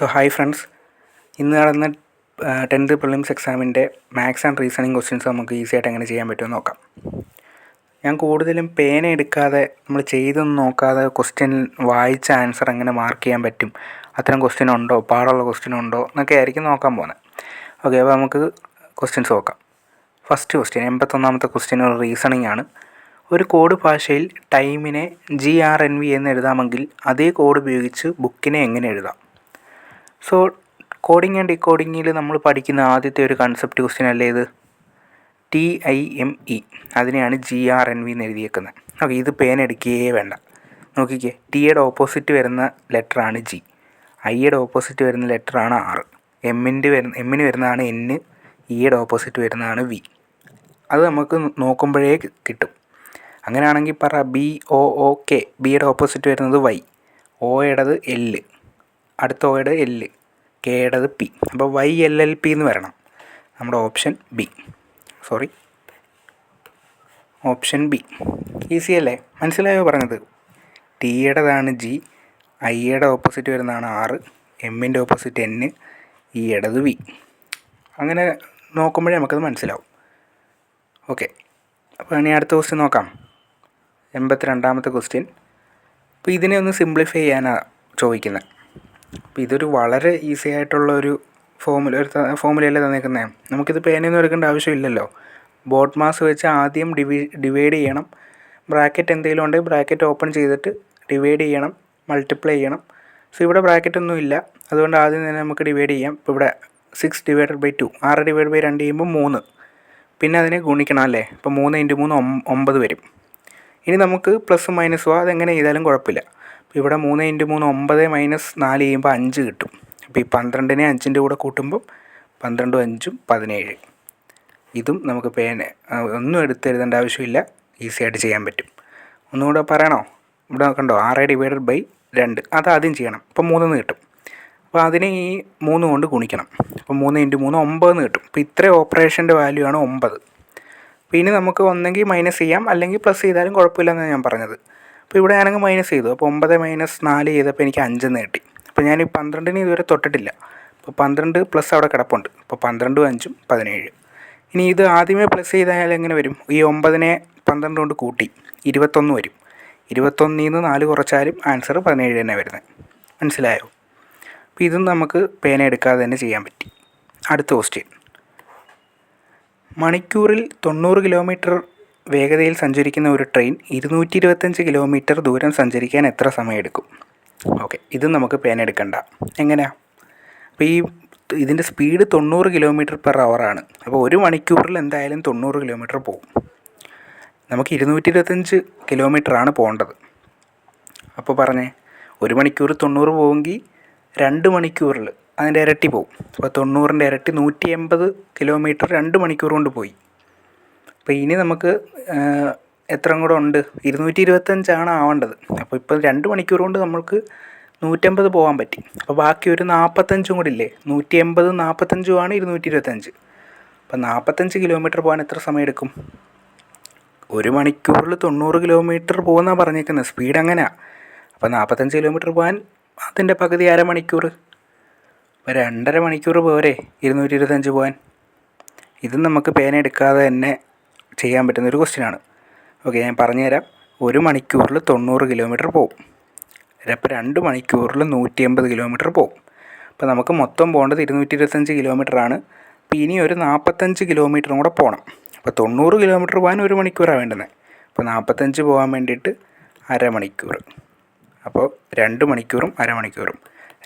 Hi friends, ഇന്ന് നടന്ന 10th prelims എക്സാമിൻ്റെ മാത്സ് ആൻഡ് റീസണിങ് ക്വസ്റ്റ്യൻസ് നമുക്ക് ഈസി ആയിട്ട് എങ്ങനെ ചെയ്യാൻ പറ്റുമെന്ന് നോക്കാം. ഞാൻ കൂടുതലും പേന എടുക്കാതെ നമ്മൾ ചെയ്തൊന്നും നോക്കാതെ ക്വസ്റ്റ്യൻ വായിച്ച ആൻസർ എങ്ങനെ മാർക്ക് ചെയ്യാൻ പറ്റും, അത്തരം ക്വസ്റ്റ്യൻ ഉണ്ടോ, പാടുള്ള ക്വസ്റ്റ്യൻ ഉണ്ടോ എന്നൊക്കെ ആയിരിക്കും നോക്കാൻ പോകുന്നത്. ഓക്കെ, അപ്പോൾ നമുക്ക് ക്വസ്റ്റ്യൻസ് നോക്കാം. ഫസ്റ്റ് ക്വസ്റ്റ്യൻ, 81ാമത്തെ ക്വസ്റ്റ്യൻ ഒരു റീസണിങ് ആണ്. ഒരു കോഡ് ഭാഷയിൽ ടൈമിനെ GRNV എന്ന് എഴുതാമെങ്കിൽ അതേ കോഡ് ഉപയോഗിച്ച് ബുക്കിനെ എങ്ങനെ എഴുതാം? സോ കോഡിങ് ആൻഡ് ഡീകോഡിങ്ങിൽ നമ്മൾ പഠിക്കുന്ന ആദ്യത്തെ ഒരു കൺസെപ്റ്റ് ക്വസ്റ്റ്യൻ അല്ലേ ഇത്? TIME, അതിനെയാണ് GRNV എന്ന് എഴുതിയേക്കുന്നത്. ഓക്കെ, ഇത് പേന എടുക്കുകയേ വേണ്ട. നോക്കിക്കേ, ടിയുടെ ഓപ്പോസിറ്റ് വരുന്ന ലെറ്ററാണ് G, ഐയുടെ ഓപ്പോസിറ്റ് വരുന്ന ലെറ്ററാണ് R, എമ്മിന് വരുന്നതാണ് N, ഇയുടെ ഓപ്പോസിറ്റ് വരുന്നതാണ് V. അത് നമുക്ക് നോക്കുമ്പോഴേ കിട്ടും. അങ്ങനെയാണെങ്കിൽ പറ BOOK, ബിയുടെ ഓപ്പോസിറ്റ് വരുന്നത് Y, ഓയുടേത് L, അടുത്ത ഓയുടെ L, കെയുടേത് P. അപ്പോൾ YLLP എന്ന് വരണം. നമ്മുടെ ഓപ്ഷൻ ബി. ഈസി അല്ലേ? മനസ്സിലായോ പറഞ്ഞത്? ടിയുടേതാണ് G, ഐയുടെ ഓപ്പോസിറ്റ് വരുന്നതാണ് R, എമ്മിൻ്റെ ഓപ്പോസിറ്റ് N, ഇയുടേത് V. അങ്ങനെ നോക്കുമ്പോഴേ നമുക്കത് മനസ്സിലാവും. ഓക്കെ, അപ്പോൾ ഇനി അടുത്ത ക്വസ്റ്റ്യൻ നോക്കാം. 82ാമത്തെ ക്വസ്റ്റ്യൻ. അപ്പോൾ ഇതിനെ ഒന്ന് സിംപ്ലിഫൈ ചെയ്യാനാണ് ചോദിക്കുന്നത്. അപ്പോൾ ഇതൊരു വളരെ ഈസി ആയിട്ടുള്ള ഒരു ഫോമുലയല്ലേ തന്നേക്കുന്നത്. നമുക്കിത് പേനയൊന്നും എടുക്കേണ്ട ആവശ്യമില്ലല്ലോ. ബോർഡ് മാസ് വെച്ച് ആദ്യം ഡിവൈഡ് ചെയ്യണം. ബ്രാക്കറ്റ് എന്തെങ്കിലും ഉണ്ടെങ്കിൽ ബ്രാക്കറ്റ് ഓപ്പൺ ചെയ്തിട്ട് ഡിവൈഡ് ചെയ്യണം, മൾട്ടിപ്ലൈ ചെയ്യണം. സോ ഇവിടെ ബ്രാക്കറ്റൊന്നും ഇല്ല, അതുകൊണ്ട് ആദ്യം തന്നെ നമുക്ക് ഡിവൈഡ് ചെയ്യാം. ഇപ്പോൾ ഇവിടെ 6/2, 6/2 ചെയ്യുമ്പോൾ 3, പിന്നെ അതിനെ ഗുണിക്കണം അല്ലേ. ഇപ്പോൾ 3 × 3 9 വരും. ഇനി നമുക്ക് പ്ലസ് മൈനസോ അതെങ്ങനെ ചെയ്താലും കുഴപ്പമില്ല. അപ്പോൾ ഇവിടെ 3 × 3 9 - 4 ചെയ്യുമ്പോൾ 5 കിട്ടും. അപ്പോൾ ഈ 12നെ 5ൻ്റെ കൂടെ കൂട്ടുമ്പോൾ 12 × 5 17. ഇതും നമുക്ക് പേന ഒന്നും എടുത്തെഴുതേണ്ട ആവശ്യമില്ല, ഈസി ആയിട്ട് ചെയ്യാൻ പറ്റും. ഒന്നുകൂടെ പറയണോ? ഇവിടെ കണ്ടോ, 6/2, അതാദ്യം ചെയ്യണം. അപ്പോൾ 3 കിട്ടും. അപ്പോൾ അതിനെ ഈ 3 കൊണ്ട് ഗുണിക്കണം. അപ്പോൾ 3 × 3 9 കിട്ടും. അപ്പോൾ ഇത്രയും ഓപ്പറേഷൻ്റെ വാല്യൂ ആണ് 9. അപ്പോൾ ഇനി നമുക്ക് ഒന്നെങ്കിൽ മൈനസ് ചെയ്യാം, അല്ലെങ്കിൽ പ്ലസ് ചെയ്താലും കുഴപ്പമില്ലെന്നാണ് ഞാൻ പറഞ്ഞത്. അപ്പോൾ ഇവിടെ ഞാനങ്ങ് മൈനസ് ചെയ്തു. അപ്പോൾ 9 - 4 ചെയ്തപ്പോൾ എനിക്ക് 5 കിട്ടി. അപ്പോൾ ഞാൻ ഈ 12നെ ഇതുവരെ തൊട്ടിട്ടില്ല. അപ്പോൾ 12 പ്ലസ് അവിടെ കിടപ്പുണ്ട്. അപ്പോൾ 12 × 5 17. ഇനി ഇത് ആദ്യമേ പ്ലസ് ചെയ്താൽ എങ്ങനെ വരും? ഈ 9നെ 12 കൊണ്ട് കൂട്ടി 21 വരും. 21ൽ നിന്ന് 4 കുറച്ചാലും ആൻസർ 17 തന്നെ വരുന്നത്. മനസ്സിലായോ? അപ്പോൾ ഇതും നമുക്ക് പേന എടുക്കാതെ തന്നെ ചെയ്യാൻ പറ്റി. അടുത്ത ക്വസ്റ്റ്യൻ. മണിക്കൂറിൽ 90 കിലോമീറ്റർ വേഗതയിൽ സഞ്ചരിക്കുന്ന ഒരു ട്രെയിൻ 225 കിലോമീറ്റർ ദൂരം സഞ്ചരിക്കാൻ എത്ര സമയമെടുക്കും? ഓക്കെ, ഇത് നമുക്ക് പേന എടുക്കണ്ട. എങ്ങനെയാണ്? അപ്പോൾ ഇതിൻ്റെ സ്പീഡ് 90 km/h ആണ്. അപ്പോൾ 1 മണിക്കൂറിൽ എന്തായാലും 90 കിലോമീറ്റർ പോകും. നമുക്ക് 225 കിലോമീറ്ററാണ് പോകേണ്ടത്. അപ്പോൾ പറഞ്ഞേ, 1 മണിക്കൂർ 90 പോവുമെങ്കിൽ 2 മണിക്കൂറിൽ അതിൻ്റെ ഇരട്ടി പോകും. അപ്പോൾ 90ൻ്റെ ഇരട്ടി 180 കിലോമീറ്റർ 2 മണിക്കൂർ കൊണ്ട് പോയി. അപ്പോൾ ഇനി നമുക്ക് എത്ര കൂടെ ഉണ്ട്? 225 ആവേണ്ടത്. അപ്പോൾ ഇപ്പോൾ 2 മണിക്കൂർ കൊണ്ട് നമുക്ക് 150 പോകാൻ പറ്റി. അപ്പോൾ ബാക്കി ഒരു 45 കൂടി ഇല്ലേ? 180 45 225. അപ്പോൾ 45 കിലോമീറ്റർ പോകാൻ എത്ര സമയം എടുക്കും? 1 മണിക്കൂറിൽ 90 കിലോമീറ്റർ പോകുന്നതാണ് പറഞ്ഞേക്കുന്നത്. സ്പീഡ് അങ്ങനെയാണ്. അപ്പോൾ 45 കിലോമീറ്റർ പോകാൻ അതിൻ്റെ പകുതി അരമണിക്കൂർ. അപ്പോൾ 2.5 മണിക്കൂർ പോരെ 225 പോകാൻ. ഇതും നമുക്ക് പേന എടുക്കാതെ തന്നെ ചെയ്യാൻ പറ്റുന്നൊരു ക്വസ്റ്റ്യനാണ്. ഓക്കെ, ഞാൻ പറഞ്ഞുതരാം. 1 മണിക്കൂറിൽ 90 കിലോമീറ്റർ പോകും. അപ്പോൾ 2 മണിക്കൂറിൽ 180 കിലോമീറ്റർ പോകും. അപ്പോൾ നമുക്ക് മൊത്തം പോകേണ്ടത് 225 കിലോമീറ്ററാണ്. അപ്പോൾ ഇനി ഒരു 45 കിലോമീറ്ററും കൂടെ പോകണം. അപ്പോൾ 90 കിലോമീറ്റർ പോകാൻ 1 മണിക്കൂറാണ് വേണ്ടുന്നത്. അപ്പോൾ 45 പോകാൻ വേണ്ടിയിട്ട് അരമണിക്കൂർ. അപ്പോൾ 2 മണിക്കൂറും അരമണിക്കൂറും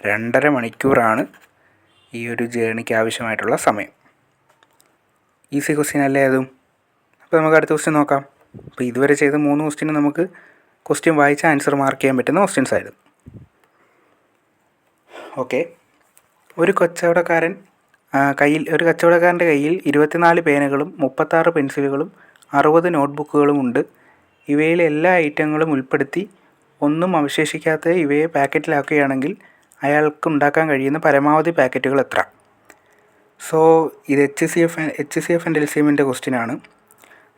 2.5 മണിക്കൂറാണ് ഈ ഒരു ജേർണിക്ക് ആവശ്യമായിട്ടുള്ള സമയം. ഈസി ക്വസ്റ്റ്യൻ അല്ലേ അതും? അപ്പോൾ നമുക്ക് അടുത്ത ക്വസ്റ്റ്യൻ നോക്കാം. അപ്പോൾ ഇതുവരെ ചെയ്ത 3 ക്വസ്റ്റ്യന് നമുക്ക് ക്വസ്റ്റ്യൻ വായിച്ച ആൻസർ മാർക്ക് ചെയ്യാൻ പറ്റുന്ന ക്വസ്റ്റ്യൻസ് ആയിരുന്നു. ഓക്കെ, ഒരു കച്ചവടക്കാരൻ്റെ കയ്യിൽ 24 പേനകളും 36 പെൻസിലുകളും 60 നോട്ട്ബുക്കുകളും ഉണ്ട്. ഇവയിൽ എല്ലാ ഐറ്റങ്ങളും ഉൾപ്പെടുത്തി ഒന്നും അവശേഷിക്കാത്ത ഇവയെ പാക്കറ്റിലാക്കുകയാണെങ്കിൽ അയാൾക്ക് ഉണ്ടാക്കാൻ കഴിയുന്ന പരമാവധി പാക്കറ്റുകൾ എത്ര? സോ ഇത് HCF ആൻഡ് LCMൻ്റെ ക്വസ്റ്റ്യനാണ്.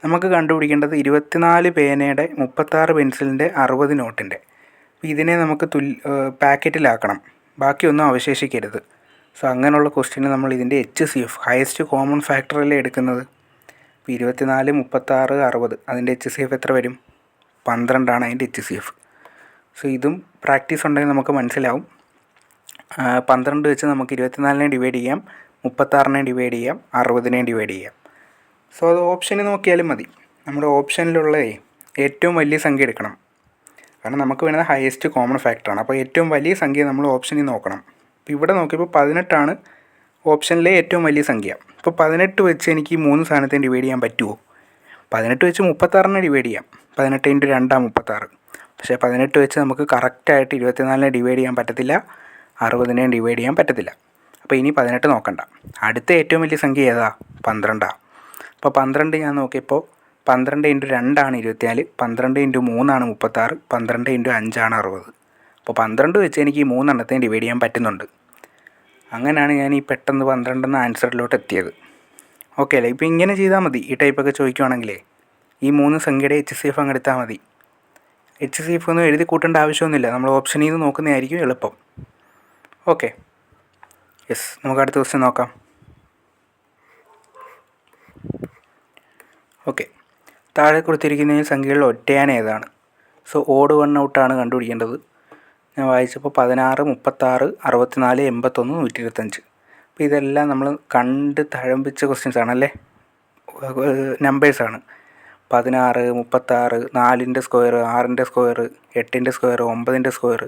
നമുക്ക് കണ്ടുപിടിക്കേണ്ടത് 24 പേനയുടെ 36 പെൻസിലിൻ്റെ 60 നോട്ടിൻ്റെ. അപ്പോൾ ഇതിനെ നമുക്ക് പാക്കറ്റിലാക്കണം. ബാക്കിയൊന്നും അവശേഷിക്കരുത്. സോ അങ്ങനെയുള്ള ക്വസ്റ്റ്യന് നമ്മൾ ഇതിൻ്റെ HCF ഹയസ്റ്റ് കോമൺ ഫാക്ടറല്ലേ എടുക്കുന്നത്. ഇപ്പോൾ 24, 36, 60 അതിൻ്റെ HCF എത്ര വരും? 12 അതിൻ്റെ HCF. സോ ഇതും പ്രാക്ടീസ് ഉണ്ടെങ്കിൽ നമുക്ക് മനസ്സിലാവും. 12 വെച്ച് നമുക്ക് 24 ഡിവൈഡ് ചെയ്യാം, 36 ഡിവൈഡ് ചെയ്യാം, 60 ഡിവൈഡ് ചെയ്യാം. സോ അത് ഓപ്ഷന് നോക്കിയാലും മതി. നമ്മുടെ ഓപ്ഷനിലുള്ള ഏറ്റവും വലിയ സംഖ്യ എടുക്കണം. കാരണം നമുക്ക് വേണ്ടത് ഹയസ്റ്റ് കോമൺ ഫാക്ടറാണ്. അപ്പോൾ ഏറ്റവും വലിയ സംഖ്യ നമ്മൾ ഓപ്ഷനിൽ നോക്കണം. ഇപ്പോൾ ഇവിടെ നോക്കിയപ്പോൾ 18 ഓപ്ഷനിലെ ഏറ്റവും വലിയ സംഖ്യ. ഇപ്പോൾ 18 വെച്ച് എനിക്ക് ഈ 3 സാധനത്തെ ഡിവൈഡ് ചെയ്യാൻ പറ്റുമോ? 18 വെച്ച് 36 ഡിവൈഡ് ചെയ്യാം. 18 × 2 36. പക്ഷേ 18 വെച്ച് നമുക്ക് കറക്റ്റായിട്ട് 24 ഡിവൈഡ് ചെയ്യാൻ പറ്റത്തില്ല, 60 ഡിവൈഡ് ചെയ്യാൻ പറ്റത്തില്ല. അപ്പോൾ ഇനി 18 നോക്കണ്ട. അടുത്ത ഏറ്റവും വലിയ സംഖ്യ ഏതാ? 12. അപ്പോൾ 12 ഞാൻ നോക്കിയപ്പോൾ 12 × 2 24, 12 × 3 36, 12 × 5 60. അപ്പോൾ 12 വെച്ച് എനിക്ക് ഈ 3 എണ്ണത്തെ ഡിവൈഡ് ചെയ്യാൻ പറ്റുന്നുണ്ട്. അങ്ങനെയാണ് ഞാൻ ഈ പെട്ടെന്ന് 12 ആൻസറിലോട്ട് എത്തിയത്. ഓക്കെ അല്ലേ? ഇപ്പോൾ ഇങ്ങനെ ചെയ്താൽ മതി. ഈ ടൈപ്പൊക്കെ ചോദിക്കുവാണെങ്കിലേ ഈ 3 സംഖ്യയുടെ HCF അങ്ങ് എടുത്താൽ മതി. HCF ഒന്നും എഴുതി കൂട്ടേണ്ട ആവശ്യമൊന്നുമില്ല. നമ്മൾ ഓപ്ഷനിൽ നിന്ന് നോക്കുന്നതായിരിക്കും എളുപ്പം. ഓക്കെ, യെസ്, നമുക്ക് അടുത്ത ക്വസ്റ്റ്യൻ നോക്കാം. ഓക്കെ, താഴെ കൊടുത്തിരിക്കുന്ന സംഖ്യകളിൽ ഒറ്റയാൻ ഏതാണ്? സോ ഓഡ് വൺ ഔട്ടാണ് കണ്ടുപിടിക്കേണ്ടത്. ഞാൻ വായിച്ചപ്പോൾ 16, 36, 64, 81, 125. അപ്പോൾ ഇതെല്ലാം നമ്മൾ കണ്ട് തഴമ്പിച്ച ക്വസ്റ്റ്യൻസ് ആണല്ലേ, നമ്പേഴ്സാണ്. 16, 36, 4ൻ്റെ സ്ക്വയർ, 6ൻ്റെ സ്ക്വയർ, 8ൻ്റെ സ്ക്വയർ, 9ൻ്റെ സ്ക്വയർ,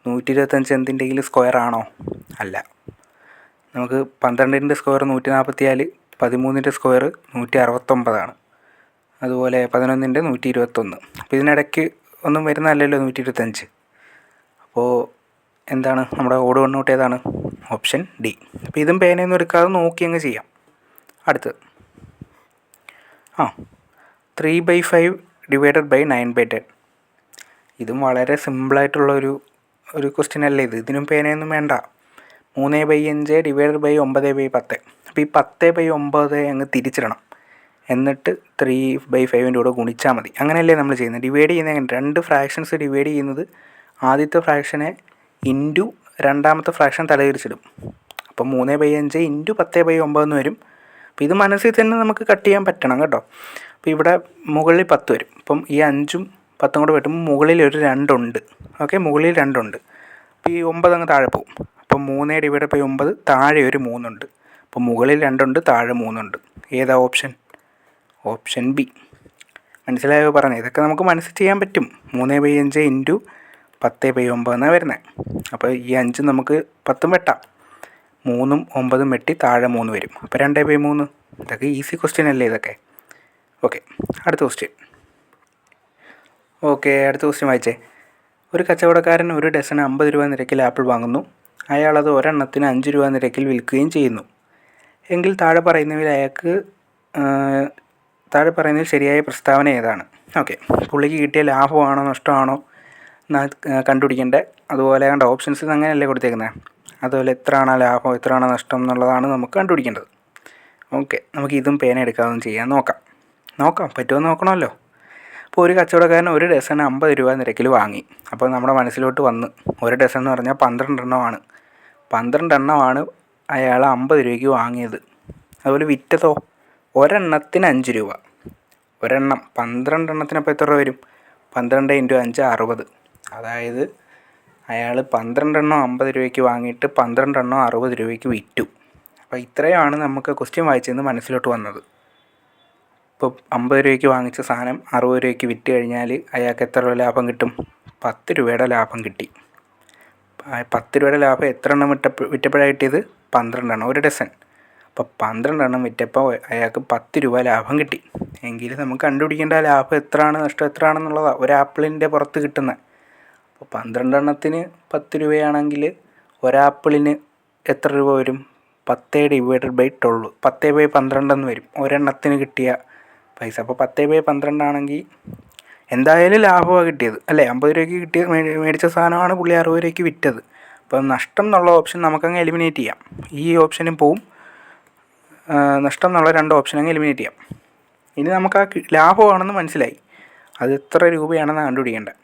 125 എന്തിൻ്റെങ്കിലും സ്ക്വയർ ആണോ? അല്ല. നമുക്ക് 12ൻ്റെ സ്ക്വയർ 144, 13ൻ്റെ സ്ക്വയർ 169. അതുപോലെ 11ൻ്റെ 121. അപ്പോൾ ഇതിനിടയ്ക്ക് ഒന്നും വരുന്നതല്ലല്ലോ 125. അപ്പോൾ എന്താണ് നമ്മുടെ ഓഡ് വൺ ഔട്ട് ഏതാണ്? Option D. അപ്പോൾ ഇതും പേനയൊന്നും എടുക്കാതെ നോക്കി അങ്ങ് ചെയ്യാം. അടുത്തത് 3/5 ഡിവൈഡഡ് ബൈ 9/10. ഇതും വളരെ സിമ്പിളായിട്ടുള്ളൊരു ക്വസ്റ്റ്യൻ അല്ലേ ഇത്. ഇതിനും പേനയൊന്നും വേണ്ട. 3/5 ഡിവൈഡഡ് ബൈ 9/10. അപ്പോൾ ഈ 10/9 അങ്ങ് തിരിച്ചിടണം. എന്നിട്ട് 3/5ൻ്റെ കൂടെ ഗുണിച്ചാൽ മതി. അങ്ങനെയല്ലേ നമ്മൾ ചെയ്യുന്നത്. ഡിവൈഡ് ചെയ്യുന്നത് രണ്ട് ഫ്രാക്ഷൻസ് ഡിവൈഡ് ചെയ്യുന്നത് ആദ്യത്തെ ഫ്രാക്ഷനെ ഇൻറ്റു രണ്ടാമത്തെ ഫ്രാക്ഷൻ തലതിരിച്ചിടും. അപ്പം 3/5 ഇൻറ്റു 10/9 എന്ന് വരും. അപ്പോൾ ഇത് മനസ്സിൽ തന്നെ നമുക്ക് കട്ട് ചെയ്യാൻ പറ്റണം കേട്ടോ. അപ്പോൾ ഇവിടെ മുകളിൽ 10 വരും. അപ്പം ഈ 5ഉം 10ഉം കൂടെ വെട്ടുമ്പോൾ മുകളിൽ ഒരു 2 ഉണ്ട്. ഓക്കെ, മുകളിൽ 2 ഉണ്ട്. അപ്പോൾ ഈ 9 അങ്ങ് താഴെ പോകും. അപ്പം 3 ഡിവൈഡ് ബൈ 9, താഴെ ഒരു 3 ഉണ്ട്. അപ്പോൾ മുകളിൽ 2 ഉണ്ട്, താഴെ 3 ഉണ്ട്. ഏതാ ഓപ്ഷൻ? Option B. മനസ്സിലായോ പറഞ്ഞത്? ഇതൊക്കെ നമുക്ക് മനസ്സിൽ ചെയ്യാൻ പറ്റും. 3/5 ഇൻറ്റു 10/9 എന്നാണ് വരുന്നത്. അപ്പോൾ ഈ 5 നമുക്ക് 10ഉം വെട്ടാം, 3ഉം 9ഉം വെട്ടി താഴെ 3 വരും. അപ്പോൾ 2/3. ഇതൊക്കെ ഈസി ക്വസ്റ്റ്യൻ അല്ലേ ഇതൊക്കെ. ഓക്കെ, അടുത്ത ക്വസ്റ്റ്യൻ. അടുത്ത ക്വസ്റ്റ്യൻ വായിച്ചേ. ഒരു കച്ചവടക്കാരൻ ഒരു ഡസന് 50 രൂപ നിരക്കിൽ ആപ്പിൾ വാങ്ങുന്നു. അയാളത് ഒരെണ്ണത്തിന് 5 രൂപ നിരക്കിൽ വിൽക്കുകയും ചെയ്യുന്നു. എങ്കിൽ താഴെ പറയുന്നതിൽ ശരിയായ പ്രസ്താവന ഏതാണ്? ഓക്കെ, പുള്ളിക്ക് കിട്ടിയ ലാഭമാണോ നഷ്ടമാണോ കണ്ടുപിടിക്കേണ്ടത്. അതുപോലെ കണ്ട ഓപ്ഷൻസ് അങ്ങനെയല്ലേ കൊടുത്തേക്കുന്നത്. അതുപോലെ എത്രയാണ് ലാഭം, എത്രയാണ് നഷ്ടം എന്നുള്ളതാണ് നമുക്ക് കണ്ടുപിടിക്കേണ്ടത്. ഓക്കെ, നമുക്ക് ഇതും പേന എടുക്കാതെന്ന് ചെയ്യാൻ നോക്കാം പറ്റുമെന്ന് നോക്കണമല്ലോ. അപ്പോൾ ഒരു കച്ചവടക്കാരൻ ഒരു ഡസന് 50 രൂപ നിരക്കിൽ വാങ്ങി. അപ്പോൾ നമ്മുടെ മനസ്സിലോട്ട് വന്ന് ഒരു ഡസൻ എന്ന് പറഞ്ഞാൽ 12 എണ്ണമാണ്. 12 എണ്ണമാണ് അയാൾ 50 രൂപയ്ക്ക് വാങ്ങിയത്. അതുപോലെ വിറ്റതോ ഒരെണ്ണത്തിന് 5 രൂപ. ഒരെണ്ണം 12 എണ്ണത്തിനപ്പോൾ എത്ര രൂപ വരും? 12 × 5 60. അതായത് അയാൾ 12 എണ്ണം 50 രൂപയ്ക്ക് വാങ്ങിയിട്ട് 12 എണ്ണം 60 രൂപയ്ക്ക് വിറ്റു. അപ്പോൾ ഇത്രയാണ് നമുക്ക് ക്വസ്റ്റ്യൻ വായിച്ചതെന്ന് മനസ്സിലോട്ട് വന്നത്. ഇപ്പോൾ 50 രൂപയ്ക്ക് വാങ്ങിച്ച സാധനം 60 രൂപയ്ക്ക് വിറ്റ് കഴിഞ്ഞാൽ അയാൾക്ക് എത്ര രൂപ ലാഭം കിട്ടും? 10 രൂപയുടെ ലാഭം കിട്ടി. 10 രൂപയുടെ ലാഭം എത്ര എണ്ണം വിറ്റപ്പോഴാണ് കിട്ടിയത്? 12 എണ്ണം, ഒരു ഡസൻ. അപ്പോൾ 12 എണ്ണം വിറ്റപ്പോൾ അയാൾക്ക് 10 രൂപ ലാഭം കിട്ടി. എങ്കിൽ നമുക്ക് കണ്ടുപിടിക്കേണ്ട ലാഭം എത്രയാണ് നഷ്ടം എത്രയാണെന്നുള്ളതാണ് ഒരു ആപ്പിളിൻ്റെ പുറത്ത് കിട്ടുന്നത്. അപ്പോൾ 12 എണ്ണത്തിന് 10 രൂപയാണെങ്കിൽ ഒരാപ്പിളിന് എത്ര രൂപ വരും? 10 ഡിവൈഡഡ് ബൈ 12, 10/12 എന്ന് വരും ഒരെണ്ണത്തിന് കിട്ടിയ പൈസ. അപ്പോൾ 10/12 ആണെങ്കിൽ എന്തായാലും ലാഭമാണ് കിട്ടിയത് അല്ലേ. 50 രൂപയ്ക്ക് മേടിച്ച സാധനമാണ് പുള്ളി 60 രൂപയ്ക്ക് വിറ്റത്. അപ്പോൾ നഷ്ടം എന്നുള്ള ഓപ്ഷൻ നമുക്കങ്ങ് എലിമിനേറ്റ് ചെയ്യാം. ഈ ഓപ്ഷനും പോവും, നഷ്ടം എന്നുള്ള 2 ഓപ്ഷൻ അങ്ങ് എലിമിനേറ്റ് ചെയ്യാം. ഇനി നമുക്ക് ആ ലാഭമാണെന്ന് മനസ്സിലായി. അത് എത്ര രൂപയാണെന്ന് കണ്ടുപിടിക്കേണ്ടത്.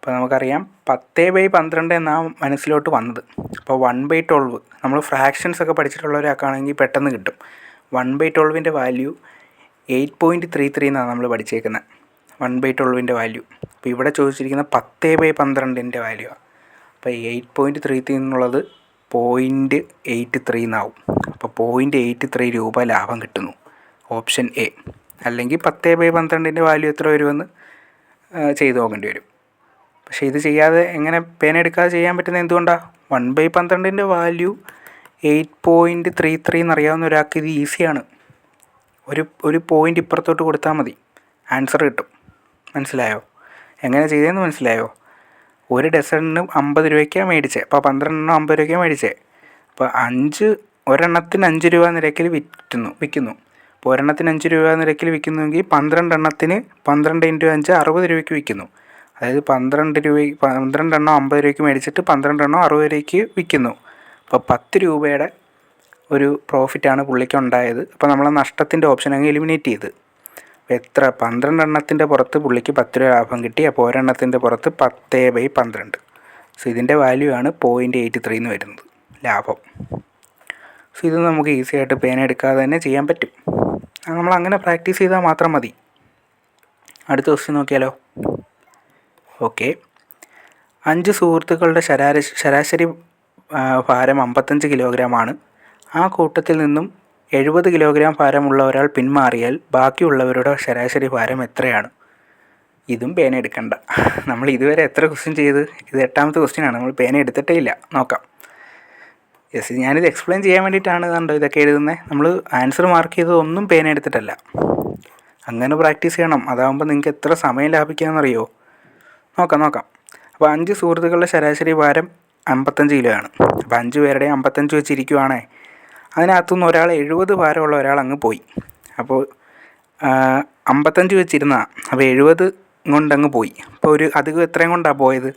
അപ്പോൾ നമുക്കറിയാം 10/12 എന്നാണ് മനസ്സിലോട്ട് വന്നത്. അപ്പോൾ 1/12 നമ്മൾ ഫ്രാക്ഷൻസ് ഒക്കെ പഠിച്ചിട്ടുള്ളവരാണെങ്കിൽ പെട്ടെന്ന് കിട്ടും. 1/12 വാല്യൂ 8.33 എന്നാണ് നമ്മൾ പഠിച്ചേക്കുന്നത്. 1/12 വാല്യൂ. അപ്പോൾ ഇവിടെ ചോദിച്ചിരിക്കുന്ന 10/12 വാല്യൂ ആണ്. അപ്പോൾ 8.33 എന്നുള്ളത് 0.83 എന്നാവും. അപ്പോൾ 0.83 രൂപ ലാഭം കിട്ടുന്നു. Option A. അല്ലെങ്കിൽ 10/12 വാല്യൂ എത്ര വരുമെന്ന് ചെയ്ത് നോക്കേണ്ടി വരും. പക്ഷേ ഇത് ചെയ്യാതെ എങ്ങനെ പേന എടുക്കാതെ ചെയ്യാൻ പറ്റുന്നത് എന്തുകൊണ്ടാണ്? 1/12 വാല്യൂ 8.33 എന്നറിയാവുന്ന ഒരാൾക്ക് ഇത് ഈസിയാണ്. ഒരു പോയിൻ്റ് ഇപ്പുറത്തോട്ട് കൊടുത്താൽ മതി, ആൻസർ കിട്ടും. മനസ്സിലായോ? എങ്ങനെ ചെയ്തതെന്ന് മനസ്സിലായോ? ഒരു ഡസണിന് 50 രൂപയ്ക്കാണ് മേടിച്ചത്. അപ്പോൾ 12 50 രൂപയ്ക്കാണ് മേടിച്ചത്. അപ്പോൾ ഒരെണ്ണത്തിന് 5 രൂപ നിരക്കിൽ വിൽക്കുന്നു. അപ്പോൾ ഒരെണ്ണത്തിന് 5 രൂപ നിരക്കിൽ വിൽക്കുന്നുവെങ്കിൽ 12 എണ്ണത്തിന് 12 × 5 60 രൂപയ്ക്ക് വിൽക്കുന്നു. അതായത് 12 എണ്ണം 50 രൂപയ്ക്ക് മേടിച്ചിട്ട് 12 എണ്ണം 60 രൂപയ്ക്ക് വിൽക്കുന്നു. അപ്പോൾ 10 രൂപയുടെ ഒരു പ്രോഫിറ്റാണ് പുള്ളിക്ക് ഉണ്ടായത്. അപ്പോൾ നമ്മൾ നഷ്ടത്തിൻ്റെ ഓപ്ഷൻ അങ്ങ് എലിമിനേറ്റ് ചെയ്ത്. എത്ര 12 എണ്ണത്തിൻ്റെ പുറത്ത് പുള്ളിക്ക് 10 രൂപ ലാഭം കിട്ടി. അപ്പോൾ ഒരെണ്ണത്തിൻ്റെ പുറത്ത് 10/12. സോ ഇതിൻ്റെ വാല്യൂ ആണ് 0.83 എന്ന് വരുന്നത് ലാഭം. സോ ഇത് നമുക്ക് ഈസി ആയിട്ട് പേന എടുക്കാതെ തന്നെ ചെയ്യാൻ പറ്റും. നമ്മളങ്ങനെ പ്രാക്ടീസ് ചെയ്താൽ മാത്രം മതി. അടുത്ത ക്വസ്റ്റ്യൻ നോക്കിയാലോ? ഓക്കെ. 5 സുഹൃത്തുക്കളുടെ ശരാശരി ഭാരം 55 കിലോഗ്രാമാണ്. ആ കൂട്ടത്തിൽ നിന്നും 70 കിലോഗ്രാം ഭാരമുള്ള ഒരാൾ പിന്മാറിയാൽ ബാക്കിയുള്ളവരുടെ ശരാശരി ഭാരം എത്രയാണ്? ഇതും പേന എടുക്കണ്ട. നമ്മൾ ഇതുവരെ എത്ര ക്വസ്റ്റ്യൻ ചെയ്ത്? ഇത് 8ാമത്തെ ക്വസ്റ്റ്യനാണ്. നമ്മൾ പേന എടുത്തിട്ടേ ഇല്ല. നോക്കാം. യെസ്, ഞാനിത് എക്സ്പ്ലെയിൻ ചെയ്യാൻ വേണ്ടിയിട്ടാണ് കണ്ടോ ഇതൊക്കെ എഴുതുന്നത്. നമ്മൾ ആൻസർ മാർക്ക് ചെയ്തതൊന്നും പേന എടുത്തിട്ടല്ല. അങ്ങനെ പ്രാക്ടീസ് ചെയ്യണം. അതാകുമ്പോൾ നിങ്ങൾക്ക് എത്ര സമയം ലാഭിക്കാമെന്നറിയോ? നോക്കാം. അപ്പോൾ 5 സുഹൃത്തുക്കളുടെ ശരാശരി ഭാരം 55 കിലോ ആണ്. അപ്പോൾ 5 പേരുടെ 55 വെച്ചിരിക്കുവാണേ. അതിനകത്തുനിന്ന് ഒരാൾ 70 ഭാരമുള്ള ഒരാൾ അങ്ങ് പോയി. അപ്പോൾ 55 വെച്ചിരുന്നതാണ്. അപ്പോൾ 70 കൊണ്ടങ്ങ് പോയി. അപ്പോൾ ഒരു അധികം എത്രയും കൊണ്ടാണ് പോയത്?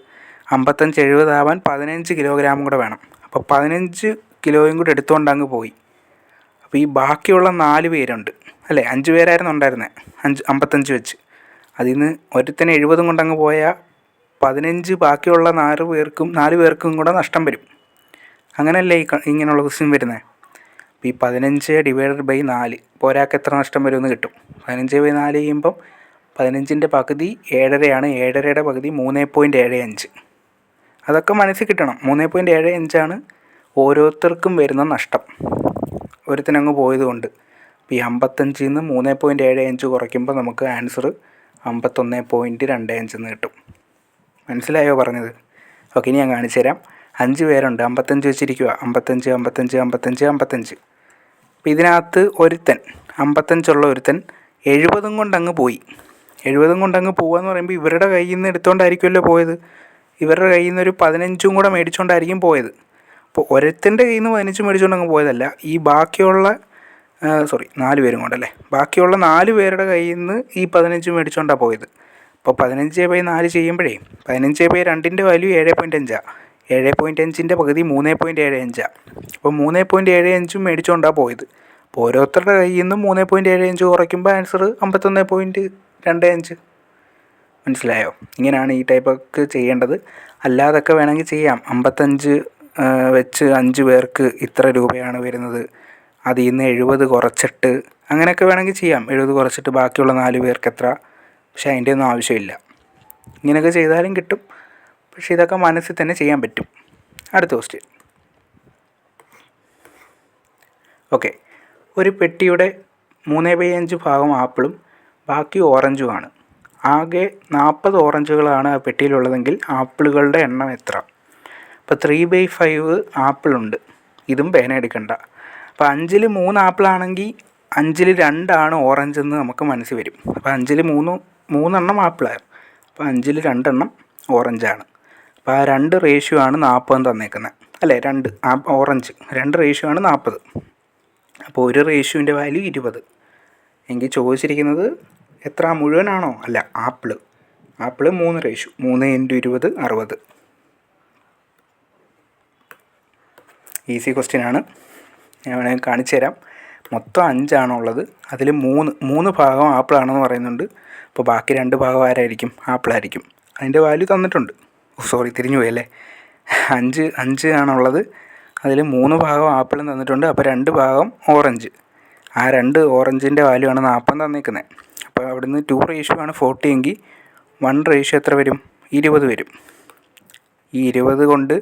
55 70 ആവാൻ 15 കിലോഗ്രാമും കൂടെ വേണം. അപ്പോൾ 15 കിലോയും കൂടെ എടുത്തുകൊണ്ട് അങ്ങ് പോയി. അപ്പോൾ ഈ ബാക്കിയുള്ള 4 പേരുണ്ട് അല്ലേ? 5 പേരായിരുന്നു ഉണ്ടായിരുന്നത് 55 വെച്ച്. അതിൽ നിന്ന് ഒരുത്തന് 70 കൊണ്ടങ്ങ് പോയാൽ 15 ബാക്കിയുള്ള 4 പേർക്കും കൂടെ നഷ്ടം വരും. അങ്ങനെയല്ലേ ഇങ്ങനെയുള്ള ക്വസ്റ്റ്യൻ വരുന്നത്? അപ്പോൾ ഈ 15/4 ഇപ്പോൾ ഒരാൾക്ക് എത്ര നഷ്ടം വരുമെന്ന് കിട്ടും. 15/4 ചെയ്യുമ്പം 15ൻ്റെ പകുതി 7.5 ആണ്. 7.5യുടെ പകുതി 3.75. അതൊക്കെ മനസ്സിൽ കിട്ടണം. 3.75 ഓരോരുത്തർക്കും വരുന്ന നഷ്ടം ഒരുത്തനങ്ങ് പോയതുകൊണ്ട്. അപ്പോൾ ഈ 55 നിന്ന് 3.75 കുറയ്ക്കുമ്പോൾ നമുക്ക് ആൻസർ 51.25 എന്ന് കിട്ടും. മനസ്സിലായോ പറഞ്ഞത്? ഓക്കെ, ഇനി ഞാൻ കാണിച്ചു തരാം. 5 പേരുണ്ട്, 55 വെച്ചിരിക്കുക. 55. അപ്പോൾ ഇതിനകത്ത് ഒരുത്തൻ 55 ഒരുത്തൻ 70 കൊണ്ടങ്ങ് പോയി. 70 കൊണ്ടങ്ങ് പോകാന്ന് പറയുമ്പോൾ ഇവരുടെ കയ്യിൽ നിന്ന് എടുത്തുകൊണ്ടായിരിക്കുമല്ലോ പോയത്. ഇവരുടെ കയ്യിൽ നിന്ന് ഒരു 15 കൂടെ മേടിച്ചുകൊണ്ടായിരിക്കും പോയത്. അപ്പോൾ ഒരുത്തൻ്റെ കയ്യിൽ നിന്ന് 15 മേടിച്ചുകൊണ്ടങ്ങ് പോയതല്ല. ഈ ബാക്കിയുള്ള 4 പേരും കൊണ്ടല്ലേ, ബാക്കിയുള്ള 4 പേരുടെ കയ്യിൽ നിന്ന് ഈ 15 മേടിച്ചുകൊണ്ടാണ് പോയത്. അപ്പോൾ 15/4 ചെയ്യുമ്പോഴേ 15/2ൻ്റെ വാല്യൂ 7.5. 7.5ൻ്റെ പകുതി 3.75. അപ്പോൾ 3.75 മേടിച്ചുകൊണ്ടാണ് പോയത്. അപ്പോൾ ഓരോരുത്തരുടെ കയ്യിൽ നിന്നും 3.75 കുറയ്ക്കുമ്പോൾ ആൻസർ 51.25. മനസ്സിലായോ? ഇങ്ങനെയാണ് ഈ ടൈപ്പൊക്കെ ചെയ്യേണ്ടത്. അല്ലാതൊക്കെ വേണമെങ്കിൽ ചെയ്യാം. 55 വെച്ച് 5 പേർക്ക് ഇത്ര രൂപയാണ് വരുന്നത്, അതിൽ നിന്ന് 70 കുറച്ചിട്ട് അങ്ങനെയൊക്കെ വേണമെങ്കിൽ ചെയ്യാം. 70 കുറച്ചിട്ട് ബാക്കിയുള്ള 4 പേർക്ക് എത്ര. പക്ഷേ അതിൻ്റെ ഒന്നും ആവശ്യമില്ല. ഇങ്ങനെയൊക്കെ ചെയ്താലും കിട്ടും. പക്ഷേ ഇതൊക്കെ മനസ്സിൽ തന്നെ ചെയ്യാൻ പറ്റും. അടുത്ത ക്വസ്റ്റ്യൻ. ഓക്കെ. ഒരു പെട്ടിയുടെ 3/5 ഭാഗം ആപ്പിളും ബാക്കി ഓറഞ്ചുമാണ്. ആകെ 40 ഓറഞ്ചുകളാണ് ആ പെട്ടിയിലുള്ളതെങ്കിൽ ആപ്പിളുകളുടെ എണ്ണം എത്ര? അപ്പോൾ 3/5 ആപ്പിളുണ്ട്. ഇതും പേന എടുക്കണ്ട. അപ്പോൾ 5ൽ 3 ആപ്പിളാണെങ്കിൽ 5ൽ 2 ഓറഞ്ച് എന്ന് നമുക്ക് മനസ്സിൽ വരും. അപ്പോൾ 5ൽ 3 ആപ്പിളാണ്. അപ്പോൾ 5ൽ 2 ഓറഞ്ചാണ്. അപ്പോൾ ആ 2 റേഷ്യോ ആണ് 40 തന്നേക്കുന്നത് അല്ലേ? 2 ഓറഞ്ച് 2 റേഷ്യോ ആണ് 40. അപ്പോൾ ഒരു റേഷ്യോൻ്റെ വാല്യൂ 20. എങ്കിൽ ചോദിച്ചിരിക്കുന്നത് എത്ര? മുഴുവനാണോ? അല്ല, ആപ്പിള് 3 റേഷ്യോ. 3 × 20 60. ഈസി ക്വസ്റ്റ്യനാണ്. ഞാൻ വേണമെങ്കിൽ കാണിച്ചു തരാം. മൊത്തം 5 ഉള്ളത്. അതിൽ 3 ഭാഗം ആപ്പിളാണെന്ന് പറയുന്നുണ്ട്. അപ്പോൾ ബാക്കി 2 ഭാഗം ആരായിരിക്കും? ആപ്പിളായിരിക്കും. അതിൻ്റെ വാല്യൂ തന്നിട്ടുണ്ട്. സോറി, തിരിഞ്ഞു പോയല്ലേ. 5 ആണുള്ളത്. അതിൽ 3 ഭാഗം ആപ്പിളും തന്നിട്ടുണ്ട്. അപ്പോൾ 2 ഭാഗം ഓറഞ്ച്. ആ 2 ഓറഞ്ചിൻ്റെ വാല്യൂ ആണ് 40 തന്നിരിക്കുന്നത്. അപ്പോൾ അവിടുന്ന് 2 ആണ് 40 എങ്കിൽ 1 എത്ര വരും? 20 വരും. ഈ 20 കൊണ്ട്